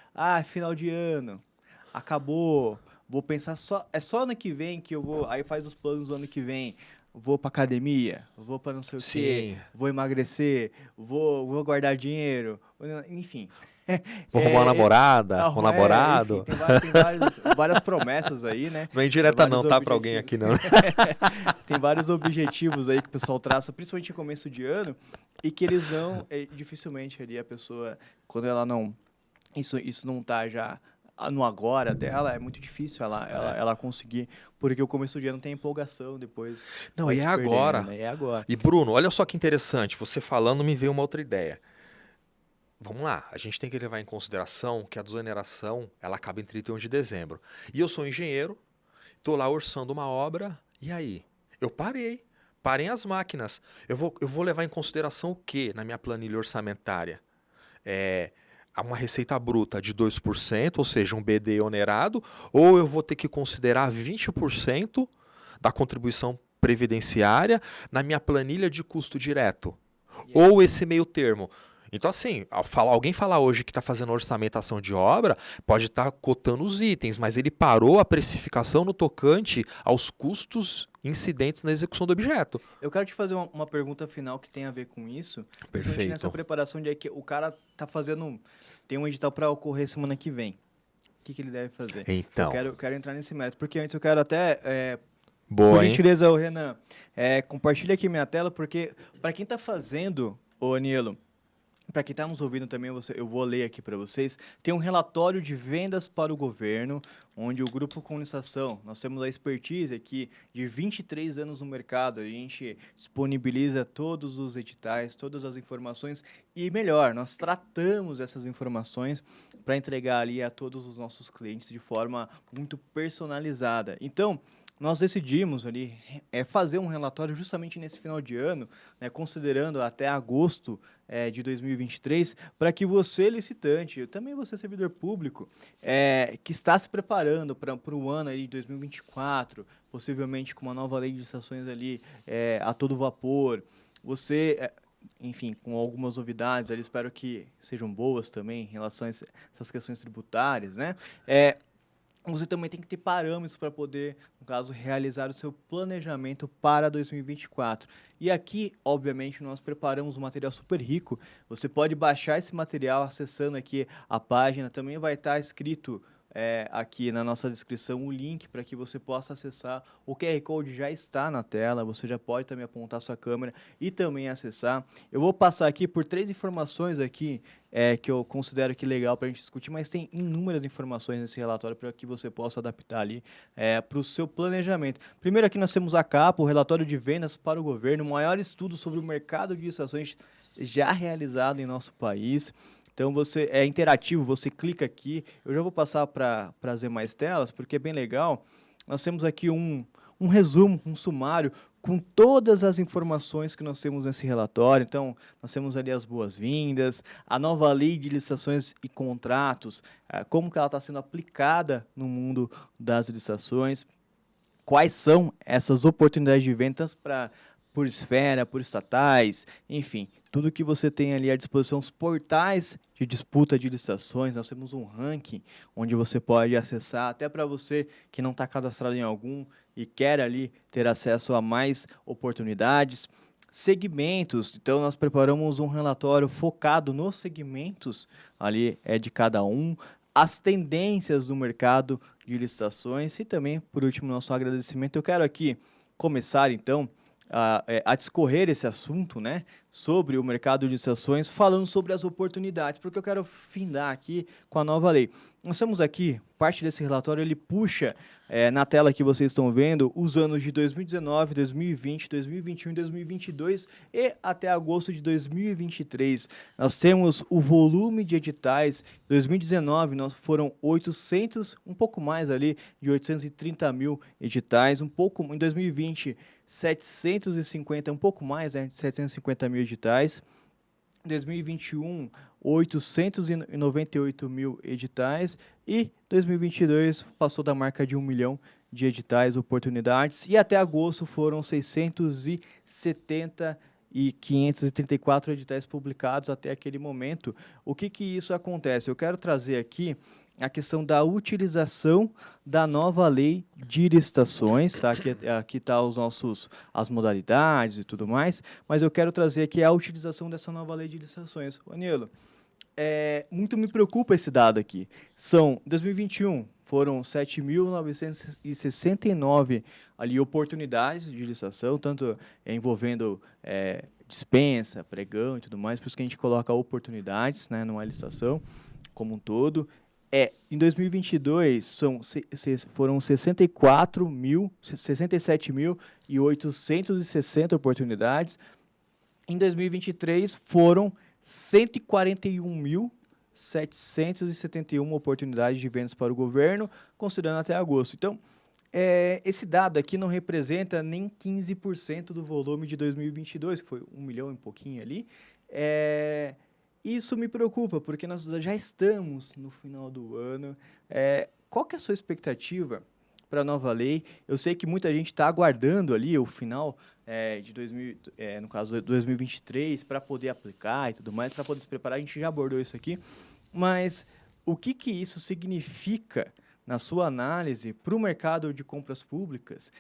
A: final de ano, acabou, vou pensar só ano que vem que eu vou, aí faz os planos do ano que vem, vou pra academia, vou pra não sei o quê,
B: Sim.
A: vou emagrecer, vou guardar dinheiro, enfim.
B: Vou arrumar uma namorada, um
A: Enfim,
B: namorado.
A: tem várias promessas aí, né?
B: Não é
A: Tem
B: indireta
A: vários
B: não, tá? Pra alguém
A: objetivos.
B: aqui não.
A: Tem vários objetivos aí que o pessoal traça, principalmente em começo de ano, e que eles não, dificilmente ali a pessoa, quando ela não, isso não tá já no agora dela, é muito difícil ela conseguir, porque o começo de ano tem empolgação, depois
B: Não,
A: vai
B: e é
A: se perdendo,
B: agora.
A: né? É agora.
B: E Bruno, olha só que interessante, você falando me veio uma outra ideia. Vamos lá, a gente tem que levar em consideração que a desoneração, ela acaba em 31 de dezembro. E eu sou engenheiro, tô lá orçando uma obra, e aí? Eu parei as máquinas. Eu vou levar em consideração o quê na minha planilha orçamentária? É, uma receita bruta de 2%, ou seja, um BD onerado, ou eu vou ter que considerar 20% da contribuição previdenciária na minha planilha de custo direto?
A: E aí?
B: Ou esse meio termo? Então, assim, alguém falar hoje que está fazendo orçamentação de obra, pode estar cotando os itens, mas ele parou a precificação no tocante aos custos incidentes na execução do objeto.
A: Eu quero te fazer uma pergunta final que tem a ver com isso, principalmente nessa
B: Perfeito.
A: preparação de que o cara tá fazendo, tem um edital para ocorrer semana que vem. O que ele deve fazer?
B: Então,
A: Quero entrar nesse mérito, porque antes eu quero até, por
B: boa, hein?
A: gentileza, ô Renan, compartilha aqui minha tela, porque para quem está fazendo, ô Anielo, para quem está nos ouvindo também, eu vou ler aqui para vocês, tem um relatório de vendas para o governo, onde o Grupo Comunicação, nós temos a expertise aqui de 23 anos no mercado, a gente disponibiliza todos os editais, todas as informações, e melhor, nós tratamos essas informações para entregar ali a todos os nossos clientes de forma muito personalizada. Então, nós decidimos ali fazer um relatório justamente nesse final de ano, né, considerando até agosto de 2023, para que você, licitante, também você, servidor público, que está se preparando para o ano aí de 2024, possivelmente com uma nova lei de licitações ali a todo vapor, você... enfim, com algumas novidades ali, espero que sejam boas também em relação a essas questões tributárias, né? Você também tem que ter parâmetros para poder, no caso, realizar o seu planejamento para 2024. E aqui, obviamente, nós preparamos um material super rico. Você pode baixar esse material acessando aqui a página. Também vai estar escrito aqui na nossa descrição o link para que você possa acessar. O QR Code já está na tela, você já pode também apontar sua câmera e também acessar. Eu vou passar aqui por 3 informações aqui que eu considero que legal para a gente discutir, mas tem inúmeras informações nesse relatório para que você possa adaptar ali para o seu planejamento. Primeiro aqui nós temos a capa, o relatório de vendas para o governo, o maior estudo sobre o mercado de licitações já realizado em nosso país. Então você é interativo, você clica aqui. Eu já vou passar para as demais telas, porque é bem legal. Nós temos aqui um resumo, um sumário com todas as informações que nós temos nesse relatório. Então, nós temos ali as boas-vindas, a nova lei de licitações e contratos, como que ela está sendo aplicada no mundo das licitações, quais são essas oportunidades de vendas por esfera, por estatais, enfim, tudo que você tem ali à disposição, os portais de disputa de licitações, nós temos um ranking onde você pode acessar, até para você que não está cadastrado em algum e quer ali ter acesso a mais oportunidades. Segmentos, então nós preparamos um relatório focado nos segmentos ali de cada um, as tendências do mercado de licitações e também, por último, nosso agradecimento. Eu quero aqui começar, então, a discorrer esse assunto, né, sobre o mercado de licitações, falando sobre as oportunidades, porque eu quero findar aqui com a nova lei. Nós temos aqui, parte desse relatório, ele puxa na tela que vocês estão vendo, os anos de 2019, 2020, 2021 e 2022 e até agosto de 2023. Nós temos o volume de editais. Em 2019, nós foram 800, um pouco mais ali, de 830 mil editais, um pouco, em 2020, 750, um pouco mais, de 750 mil editais. Em 2021, 898 mil editais. E 2022 passou da marca de 1 milhão de editais, oportunidades. E até agosto foram 670 e 534 editais publicados até aquele momento. O que isso acontece? Eu quero trazer aqui a questão da utilização da nova lei de licitações, tá? Aqui tá as modalidades e tudo mais, mas eu quero trazer aqui a utilização dessa nova lei de licitações. Ô, Nilo, muito me preocupa esse dado aqui. 2021, foram 7.969 ali oportunidades de licitação, tanto envolvendo dispensa, pregão e tudo mais, por isso que a gente coloca oportunidades, né, numa licitação como um todo. Em 2022, foram 67.860 oportunidades. Em 2023, foram 141.771 oportunidades de vendas para o governo, considerando até agosto. Então, esse dado aqui não representa nem 15% do volume de 2022, que foi 1 milhão e pouquinho ali. Isso me preocupa, porque nós já estamos no final do ano. Qual que é a sua expectativa para a nova lei? Eu sei que muita gente está aguardando ali o final de 2023, para poder aplicar e tudo mais, para poder se preparar. A gente já abordou isso aqui, mas o que isso significa, na sua análise, para o mercado de compras públicas,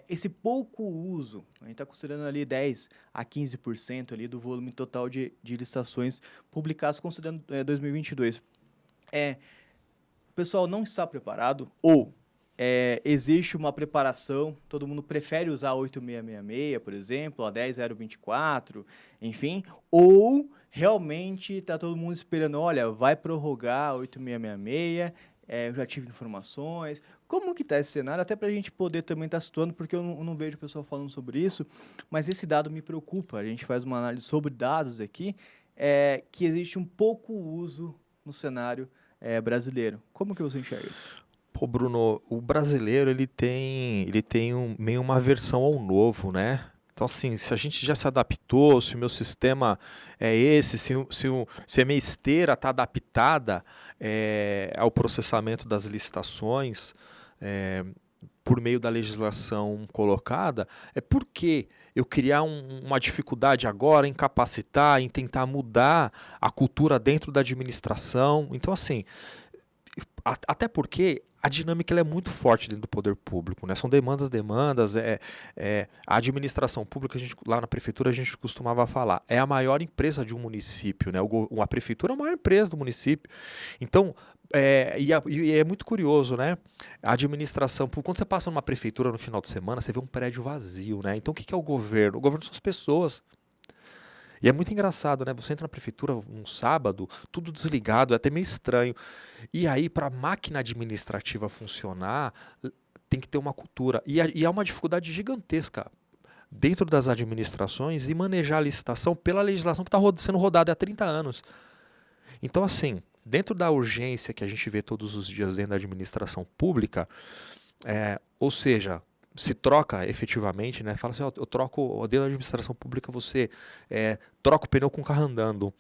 A: esse pouco uso? A gente está considerando ali 10% a 15% ali do volume total de licitações publicadas, considerando 2022. O pessoal não está preparado ou existe uma preparação, todo mundo prefere usar a 8666, por exemplo, a 10024, enfim, ou realmente está todo mundo esperando, olha, vai prorrogar a 8666, eu já tive informações. Como que está esse cenário? Até para a gente poder também estar situando, porque eu não vejo o pessoal falando sobre isso, mas esse dado me preocupa. A gente faz uma análise sobre dados aqui, que existe um pouco uso no cenário brasileiro. Como que você enxerga isso?
B: Pô, Bruno, o brasileiro ele tem meio uma aversão ao novo, né? Então, assim, se a gente já se adaptou, se o meu sistema é esse, se a minha esteira está adaptada ao processamento das licitações por meio da legislação colocada, por que eu criar uma dificuldade agora em capacitar, em tentar mudar a cultura dentro da administração? Então, assim, até porque a dinâmica ela é muito forte dentro do poder público, né? São demandas. A administração pública, lá na prefeitura, a gente costumava falar, é a maior empresa de um município, né? A prefeitura é a maior empresa do município. Então, e é muito curioso, né? A administração pública, quando você passa numa prefeitura no final de semana, você vê um prédio vazio, né? Então, o que é o governo? O governo são as pessoas. E é muito engraçado, né? Você entra na prefeitura um sábado, tudo desligado, é até meio estranho. E aí, para a máquina administrativa funcionar, tem que ter uma cultura. E há uma dificuldade gigantesca dentro das administrações e manejar a licitação pela legislação que está sendo rodada há 30 anos. Então, assim, dentro da urgência que a gente vê todos os dias dentro da administração pública, ou seja, se troca efetivamente, né? Fala assim, eu troco, dentro da administração pública você troca o pneu com o carro andando.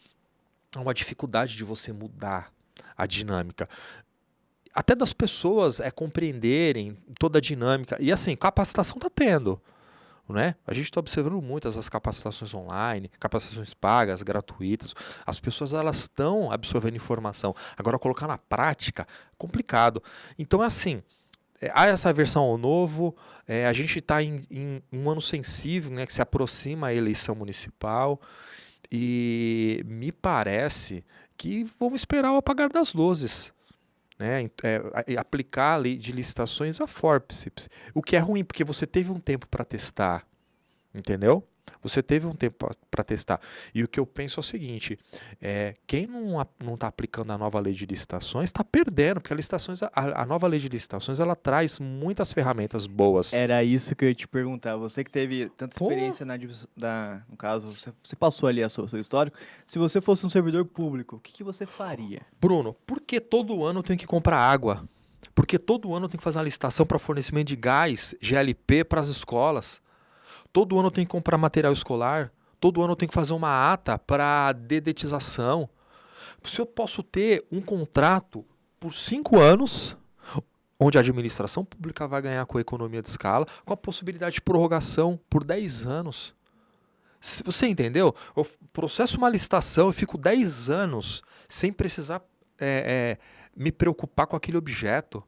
B: Há uma dificuldade de você mudar a dinâmica. Até das pessoas compreenderem toda a dinâmica. E assim, capacitação está tendo. Né? A gente está observando muitas as capacitações online, capacitações pagas, gratuitas. As pessoas elas estão absorvendo informação. Agora, colocar na prática, complicado. Então é assim, há essa aversão ao novo, a gente está em um ano sensível, né, que se aproxima a eleição municipal, e me parece que vamos esperar o apagar das luzes, né, aplicar a lei de licitações a forceps, o que é ruim, porque você teve um tempo para testar, entendeu? Você teve um tempo para testar. E o que eu penso é o seguinte, quem não está aplicando a nova lei de licitações está perdendo, porque a nova lei de licitações ela traz muitas ferramentas boas.
A: Era isso que eu ia te perguntar. Você que teve tanta experiência no caso, você passou ali seu histórico. Se você fosse um servidor público, o que você faria?
B: Bruno, por que todo ano eu tenho que comprar água? Porque todo ano eu tenho que fazer uma licitação para fornecimento de gás, GLP para as escolas? Todo ano eu tenho que comprar material escolar. Todo ano eu tenho que fazer uma ata para dedetização. Se eu posso ter um contrato por 5 anos, onde a administração pública vai ganhar com a economia de escala, com a possibilidade de prorrogação por 10 anos. Você entendeu? Eu processo uma licitação, eu fico 10 anos sem precisar me preocupar com aquele objeto.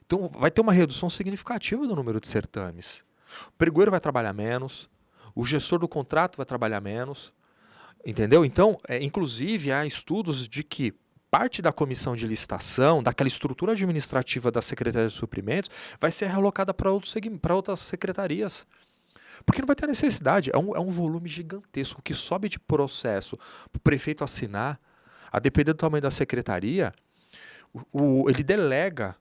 B: Então vai ter uma redução significativa do número de certames. O pregoeiro vai trabalhar menos, o gestor do contrato vai trabalhar menos, entendeu? Então, inclusive, há estudos de que parte da comissão de licitação, daquela estrutura administrativa da Secretaria de Suprimentos, vai ser realocada para outras secretarias. Porque não vai ter necessidade. É um volume gigantesco que sobe de processo para o prefeito assinar, a depender do tamanho da secretaria, ele delega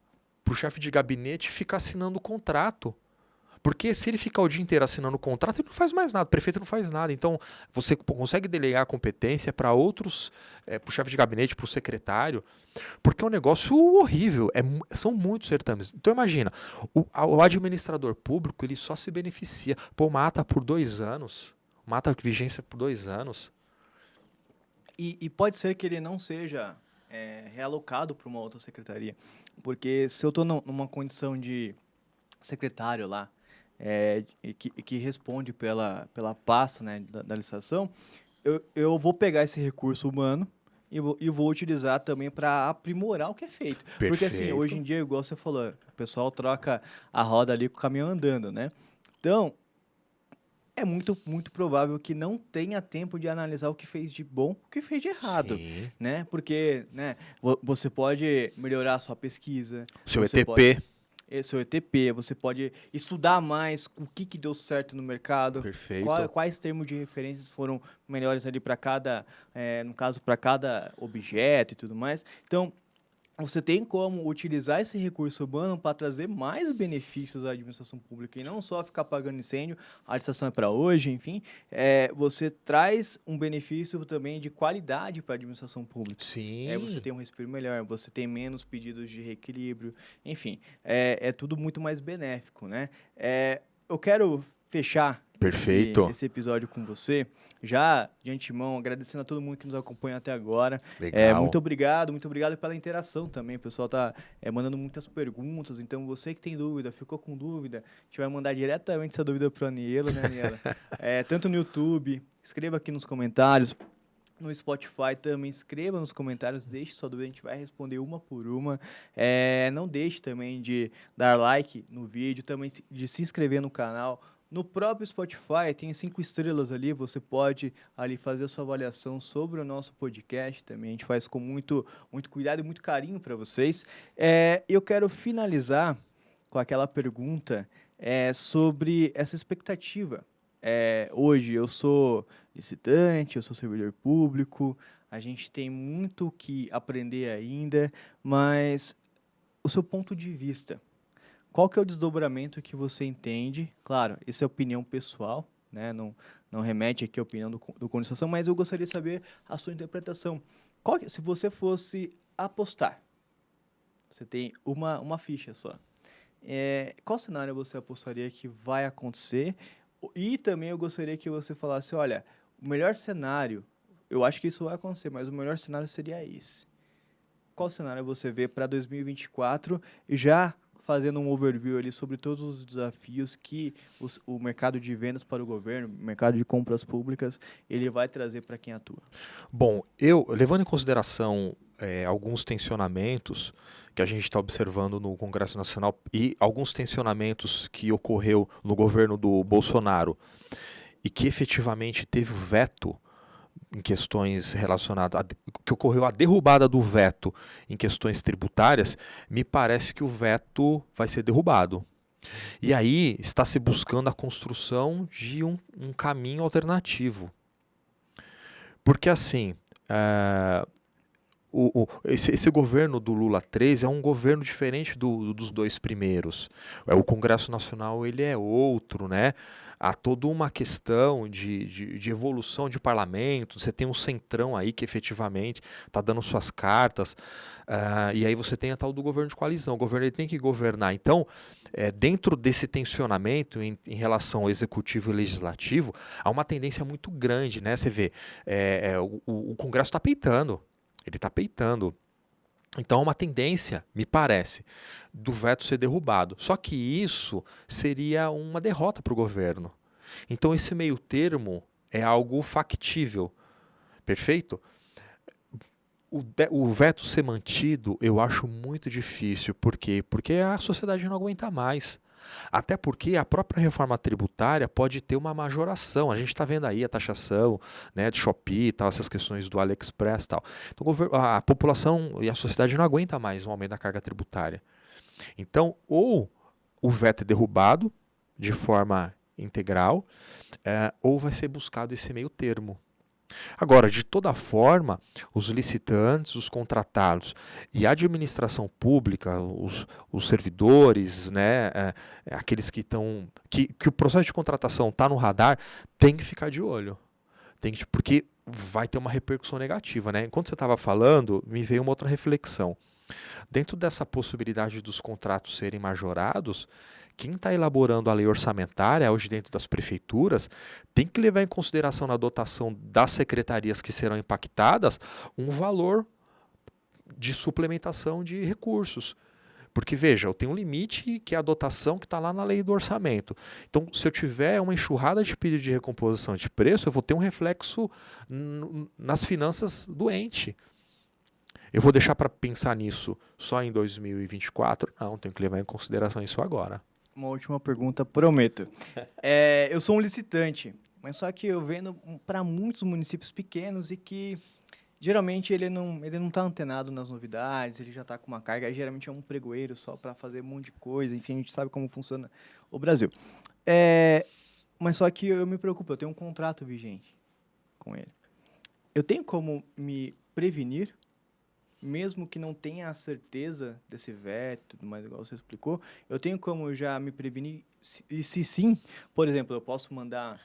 B: para o chefe de gabinete ficar assinando o contrato. Porque se ele ficar o dia inteiro assinando o contrato, ele não faz mais nada, o prefeito não faz nada. Então, você consegue delegar a competência para outros, para o chefe de gabinete, para o secretário, porque é um negócio horrível, são muitos certames. Então, imagina, o administrador público, ele só se beneficia. Pô, uma ata por 2 anos, uma ata de vigência por 2 anos.
A: E pode ser que ele não seja realocado para uma outra secretaria, porque se eu estou numa condição de secretário lá, que responde pela pasta, né, da licitação, eu vou pegar esse recurso humano e vou utilizar também para aprimorar o que é feito.
B: Perfeito.
A: Porque assim, hoje em dia, igual você falou, o pessoal troca a roda ali com o caminhão andando, né? Então, é muito, muito provável que não tenha tempo de analisar o que fez de bom, o que fez de errado,
B: Sim.
A: né? Porque, né, você pode melhorar a sua pesquisa.
B: Seu
A: você
B: ETP.
A: Seu ETP, você pode estudar mais o que deu certo no mercado,
B: Perfeito.
A: quais termos de referências foram melhores ali para cada, no caso, para cada objeto e tudo mais. Então, você tem como utilizar esse recurso humano para trazer mais benefícios à administração pública e não só ficar pagando incêndio, a licitação é para hoje, enfim. Você traz um benefício também de qualidade para a administração pública.
B: Sim.
A: Você tem um respiro melhor, você tem menos pedidos de reequilíbrio, enfim, é tudo muito mais benéfico, né? Eu quero fechar
B: Perfeito.
A: esse episódio com você, já de antemão, agradecendo a todo mundo que nos acompanha até agora.
B: Legal.
A: Muito obrigado pela interação também. O pessoal tá mandando muitas perguntas, então você que tem dúvida, ficou com dúvida, a gente vai mandar diretamente essa dúvida para a Aniela, né, Aniela? Tanto no YouTube, escreva aqui nos comentários. No Spotify também, escreva nos comentários, deixe sua dúvida, a gente vai responder uma por uma. Não deixe também de dar like no vídeo, também de se inscrever no canal. No próprio Spotify tem 5 estrelas ali, você pode ali fazer a sua avaliação sobre o nosso podcast também, a gente faz com muito, muito cuidado e muito carinho para vocês. Eu quero finalizar com aquela pergunta sobre essa expectativa. Hoje eu sou licitante, eu sou servidor público, a gente tem muito que aprender ainda, mas o seu ponto de vista, qual que é o desdobramento que você entende? Claro, isso é opinião pessoal, né? Não remete aqui à opinião do Condensação, mas eu gostaria de saber a sua interpretação. Se você fosse apostar, você tem uma ficha só, qual cenário você apostaria que vai acontecer? E também eu gostaria que você falasse, olha, o melhor cenário, eu acho que isso vai acontecer, mas o melhor cenário seria esse. Qual cenário você vê para 2024, já fazendo um overview ali sobre todos os desafios que o mercado de vendas para o governo, o mercado de compras públicas, ele vai trazer para quem atua?
B: Bom, levando em consideração alguns tensionamentos que a gente está observando no Congresso Nacional e alguns tensionamentos que ocorreu no governo do Bolsonaro e que efetivamente teve o veto em questões relacionadas, que ocorreu a derrubada do veto em questões tributárias, me parece que o veto vai ser derrubado. E aí está se buscando a construção de um caminho alternativo. Porque assim, esse governo do Lula 3 é um governo diferente dos 2 primeiros. O Congresso Nacional ele é outro, né? Há toda uma questão de evolução de parlamento, você tem um centrão aí que efetivamente está dando suas cartas, e aí você tem a tal do governo de coalizão, o governo ele tem que governar. Então, dentro desse tensionamento em relação ao executivo e legislativo, há uma tendência muito grande, né? Você vê, o Congresso está peitando, ele está peitando. Então, há uma tendência, me parece, do veto ser derrubado. Só que isso seria uma derrota para o governo. Então, esse meio termo é algo factível. Perfeito? o veto ser mantido, eu acho muito difícil. Por quê? Porque a sociedade não aguenta mais. Até porque a própria reforma tributária pode ter uma majoração. A gente está vendo aí a taxação, né, de Shopee, tal, essas questões do AliExpress e tal. Então, a população e a sociedade não aguenta mais um aumento da carga tributária. Então, ou o veto é derrubado de forma integral, ou vai ser buscado esse meio termo. Agora, de toda forma, os licitantes, os contratados e a administração pública, os servidores, né, aqueles que estão. Que o processo de contratação está no radar, tem que ficar de olho. Porque vai ter uma repercussão negativa. Né? Enquanto você estava falando, me veio uma outra reflexão. Dentro dessa possibilidade dos contratos serem majorados, quem está elaborando a lei orçamentária, hoje dentro das prefeituras, tem que levar em consideração na dotação das secretarias que serão impactadas um valor de suplementação de recursos. Porque, veja, eu tenho um limite que é a dotação que está lá na lei do orçamento. Então, se eu tiver uma enxurrada de pedido de recomposição de preço, eu vou ter um reflexo nas finanças do ente. Eu vou deixar para pensar nisso só em 2024? Não, tenho que levar em consideração isso agora.
A: Uma última pergunta, prometo. Eu sou um licitante, mas só que eu vendo para muitos municípios pequenos e que geralmente ele não está antenado nas novidades, ele já está com uma carga, geralmente é um pregoeiro só para fazer um monte de coisa, enfim, a gente sabe como funciona o Brasil. Mas só que eu me preocupo, eu tenho um contrato vigente com ele. Eu tenho como me prevenir, mesmo que não tenha a certeza desse veto, mas igual você explicou, eu tenho como já me prevenir, e se sim, por exemplo, eu posso mandar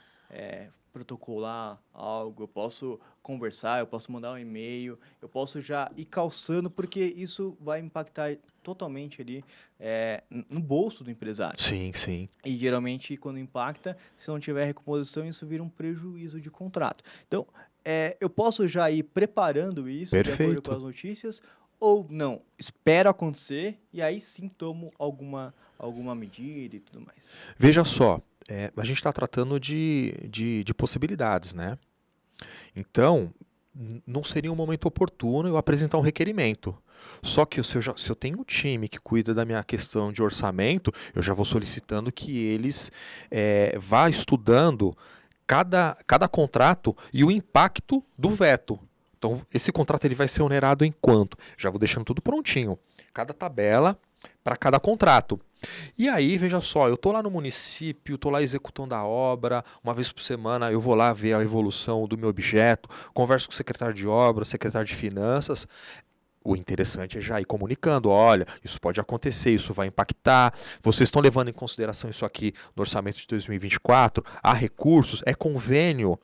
A: protocolar algo, eu posso conversar, eu posso mandar um e-mail, eu posso já ir calçando, porque isso vai impactar totalmente ali no bolso do empresário.
B: Sim, sim.
A: E geralmente, quando impacta, se não tiver recomposição, isso vira um prejuízo de contrato. Então, eu posso já ir preparando isso de acordo com as notícias, ou não, espero acontecer e aí sim tomo alguma medida e tudo mais.
B: Veja só, a gente está tratando de possibilidades, né? Então, não seria um momento oportuno eu apresentar um requerimento. Só que se eu tenho um time que cuida da minha questão de orçamento, eu já vou solicitando que eles vá estudando cada contrato e o impacto do veto. Então, esse contrato ele vai ser onerado em quanto? Já vou deixando tudo prontinho. Cada tabela para cada contrato. E aí, veja só, eu estou lá no município, estou lá executando a obra, uma vez por semana eu vou lá ver a evolução do meu objeto, converso com o secretário de obra, o secretário de finanças. O interessante é já ir comunicando, olha, isso pode acontecer, isso vai impactar, vocês estão levando em consideração isso aqui no orçamento de 2024, há recursos, é convênio,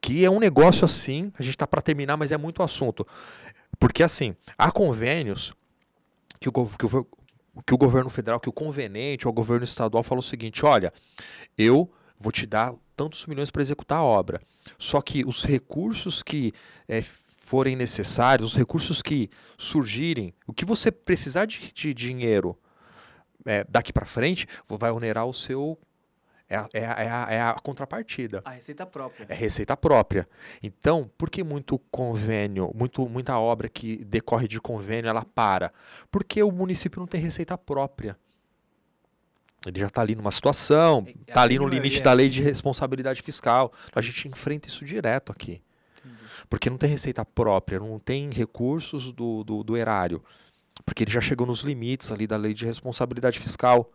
B: que é um negócio assim, a gente está para terminar, mas é muito assunto. Porque assim, há convênios que o governo federal, que o conveniente, ou o governo estadual falou o seguinte, olha, eu vou te dar tantos milhões para executar a obra, só que os recursos que forem necessários, os recursos que surgirem, o que você precisar de dinheiro daqui para frente, vai onerar o seu... É a contrapartida.
A: A receita própria.
B: É receita própria. Então, por que muito convênio, muita obra que decorre de convênio, ela para? Porque o município não tem receita própria. Ele já está ali numa situação, está ali no limite da lei de responsabilidade fiscal. A gente enfrenta isso direto aqui. Porque não tem receita própria, não tem recursos do erário. Porque ele já chegou nos limites ali da lei de responsabilidade fiscal.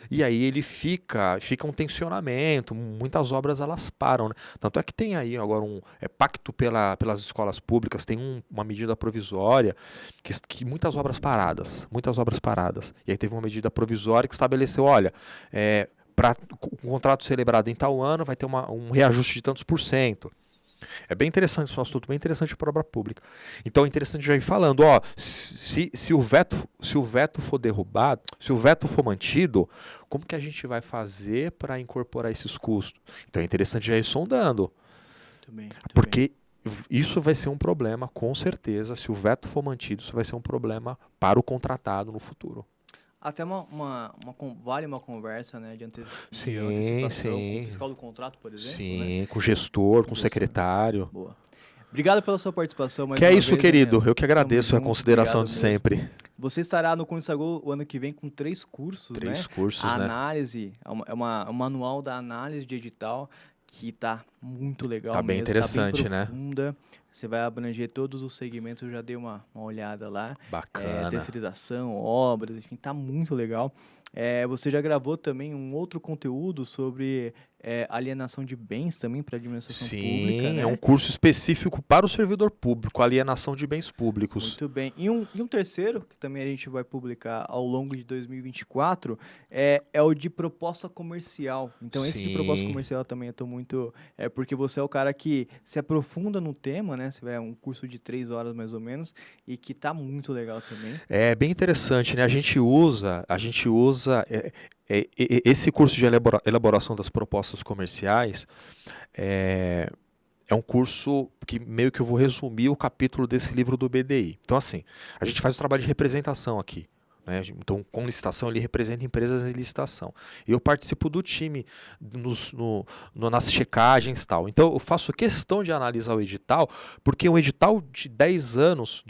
B: E aí ele fica um tensionamento, muitas obras elas param. Né? Tanto é que tem aí agora um pacto pelas escolas públicas, tem uma medida provisória, que muitas obras paradas. E aí teve uma medida provisória que estabeleceu, olha, para o contrato celebrado em tal ano vai ter um reajuste de tantos por cento. É bem interessante, isso é um assunto bem interessante para a obra pública. Então é interessante já ir falando, se o veto for derrubado, se o veto for mantido, como que a gente vai fazer para incorporar esses custos? Então é interessante já ir sondando. Porque isso vai ser um problema, com certeza, se o veto for mantido, isso vai ser um problema para o contratado no futuro.
A: Até vale uma conversa, né, de antecipação
B: sim.
A: com o fiscal do contrato, por exemplo.
B: Sim,
A: né?
B: com o gestor, com o secretário.
A: Boa. Obrigado pela sua participação mais
B: Que é
A: uma
B: isso,
A: vez,
B: querido.
A: Daniel.
B: Eu que agradeço a
A: Tamo junto,
B: consideração de
A: obrigado mesmo.
B: sempre.
A: Você estará no Consagol o ano que vem com 3 cursos, né?
B: 3 cursos,
A: A
B: né?
A: análise, um manual da análise de edital que tá muito legal
B: Tá bem
A: mesmo,
B: interessante,
A: tá bem
B: né?
A: profunda. Você vai abranger todos os segmentos, eu já dei uma olhada lá.
B: Bacana.
A: Terceirização, obras, enfim, tá muito legal. Você já gravou também um outro conteúdo sobre alienação de bens também para administração pública,
B: Sim,
A: né?
B: é um curso específico para o servidor público, alienação de bens públicos.
A: Muito bem. E um terceiro, que também a gente vai publicar ao longo de 2024, é o de proposta comercial. Então, esse de proposta
B: Sim.
A: comercial também eu tô muito... porque você é o cara que se aprofunda no tema, né? Você vai um curso de 3 horas mais ou menos, e que tá muito legal também.
B: É bem interessante, né? A gente usa esse curso de elaboração das propostas comerciais. É um curso que meio que eu vou resumir o capítulo desse livro do BDI. Então, assim, a gente faz o trabalho de representação aqui, né? Então, com licitação, ele representa empresas em licitação. E eu participo do time nas checagens e tal. Então, eu faço questão de analisar o edital, porque um edital de 10 anos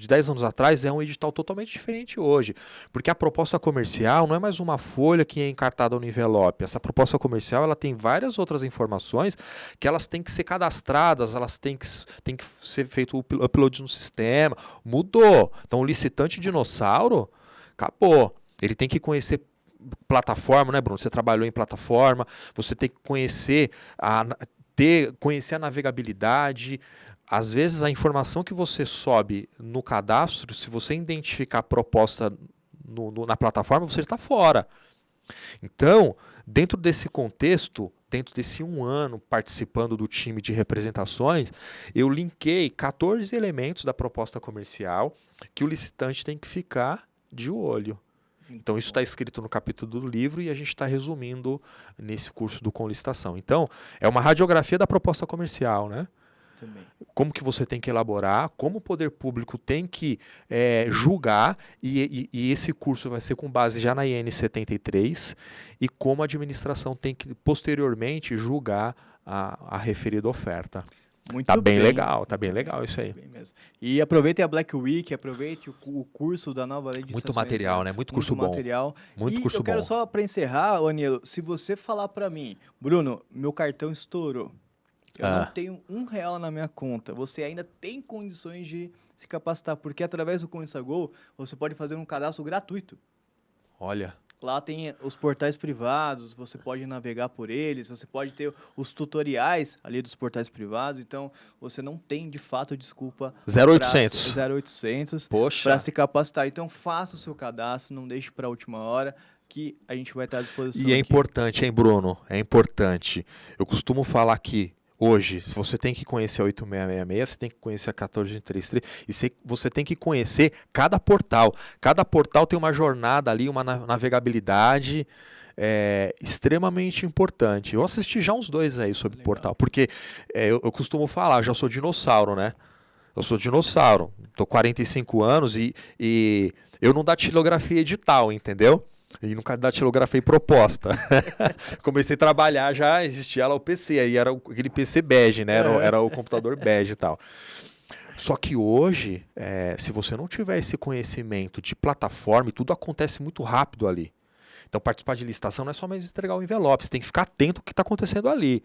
B: atrás, é um edital totalmente diferente hoje. Porque a proposta comercial não é mais uma folha que é encartada no envelope. Essa proposta comercial, ela tem várias outras informações que elas têm que ser cadastradas, elas têm que ser feito o upload no sistema. Mudou. Então, o licitante dinossauro acabou. Ele tem que conhecer plataforma, né, Bruno? Você trabalhou em plataforma, você tem que conhecer a navegabilidade. Às vezes, a informação que você sobe no cadastro, se você identificar a proposta na plataforma, você está fora. Então, dentro desse contexto, dentro desse 1 ano participando do time de representações, eu linkei 14 elementos da proposta comercial que o licitante tem que ficar de olho. Então, isso está escrito no capítulo do livro e a gente está resumindo nesse curso do Com Licitação. Então, é uma radiografia da proposta comercial, né?
A: Também.
B: Como que você tem que elaborar, como o poder público tem que julgar, e esse curso vai ser com base já na IN 73, e como a administração tem que, posteriormente, julgar a referida oferta.
A: Muito
B: Tá bem
A: bem.
B: legal, tá bem legal isso aí.
A: Bem mesmo. E aproveitem a Black Week, aproveite o curso da nova lei de
B: Muito
A: licitações,
B: material, né? Muito curso bom.
A: material.
B: Muito
A: E
B: curso
A: eu quero
B: bom.
A: só para encerrar, Anielo, se você falar para mim, Bruno, meu cartão estourou, eu não tenho R$1 na minha conta, você ainda tem condições de se capacitar, porque através do Consagol você pode fazer um cadastro gratuito.
B: Olha.
A: Lá tem os portais privados, você pode navegar por eles, você pode ter os tutoriais ali dos portais privados, então você não tem de fato desculpa
B: 0800. Poxa.
A: Para se capacitar. Então faça o seu cadastro, não deixe para a última hora, que a gente vai estar à disposição.
B: E é
A: aqui.
B: Importante, hein, Bruno? É importante. Eu costumo falar que hoje, se você tem que conhecer a 8666, você tem que conhecer a 1433, e você tem que conhecer cada portal. Cada portal tem uma jornada ali, uma navegabilidade extremamente importante. Eu assisti já uns 2 aí sobre portal, porque eu costumo falar, eu já sou dinossauro, né? Eu sou dinossauro, tô 45 anos e eu não datilografia edital, entendeu? E nunca datilografei proposta. Comecei a trabalhar, já existia lá o PC, aí era aquele PC bege, né? Era o computador bege e tal. Só que hoje, se você não tiver esse conhecimento de plataforma, tudo acontece muito rápido ali. Então, participar de licitação não é só mais entregar o envelope, você tem que ficar atento ao que está acontecendo ali.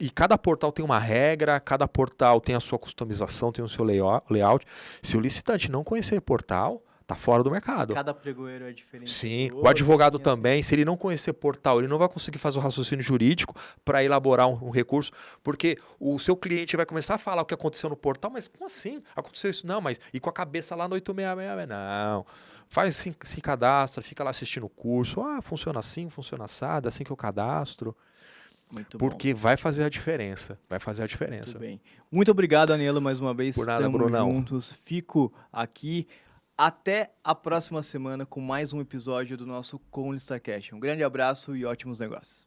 B: E cada portal tem uma regra, cada portal tem a sua customização, tem o seu layout. Se o licitante não conhecer o portal, tá fora do mercado.
A: Cada pregoeiro é diferente.
B: Sim, o advogado também, se ele não conhecer portal, ele não vai conseguir fazer o raciocínio jurídico para elaborar um recurso, porque o seu cliente vai começar a falar o que aconteceu no portal, mas como assim? Aconteceu isso? Não, mas e com a cabeça lá no 8666? Não. Faz se cadastra, fica lá assistindo o curso. Funciona assim, funciona assado, assim que eu cadastro.
A: Muito
B: porque
A: bom.
B: Vai fazer a diferença. Vai fazer a diferença.
A: Muito bem. Muito obrigado, Anielo, mais uma vez.
B: Por nada,
A: Estamos
B: Brunão.
A: juntos. Fico aqui. Até a próxima semana com mais um episódio do nosso Com ListaCast. Um grande abraço e ótimos negócios.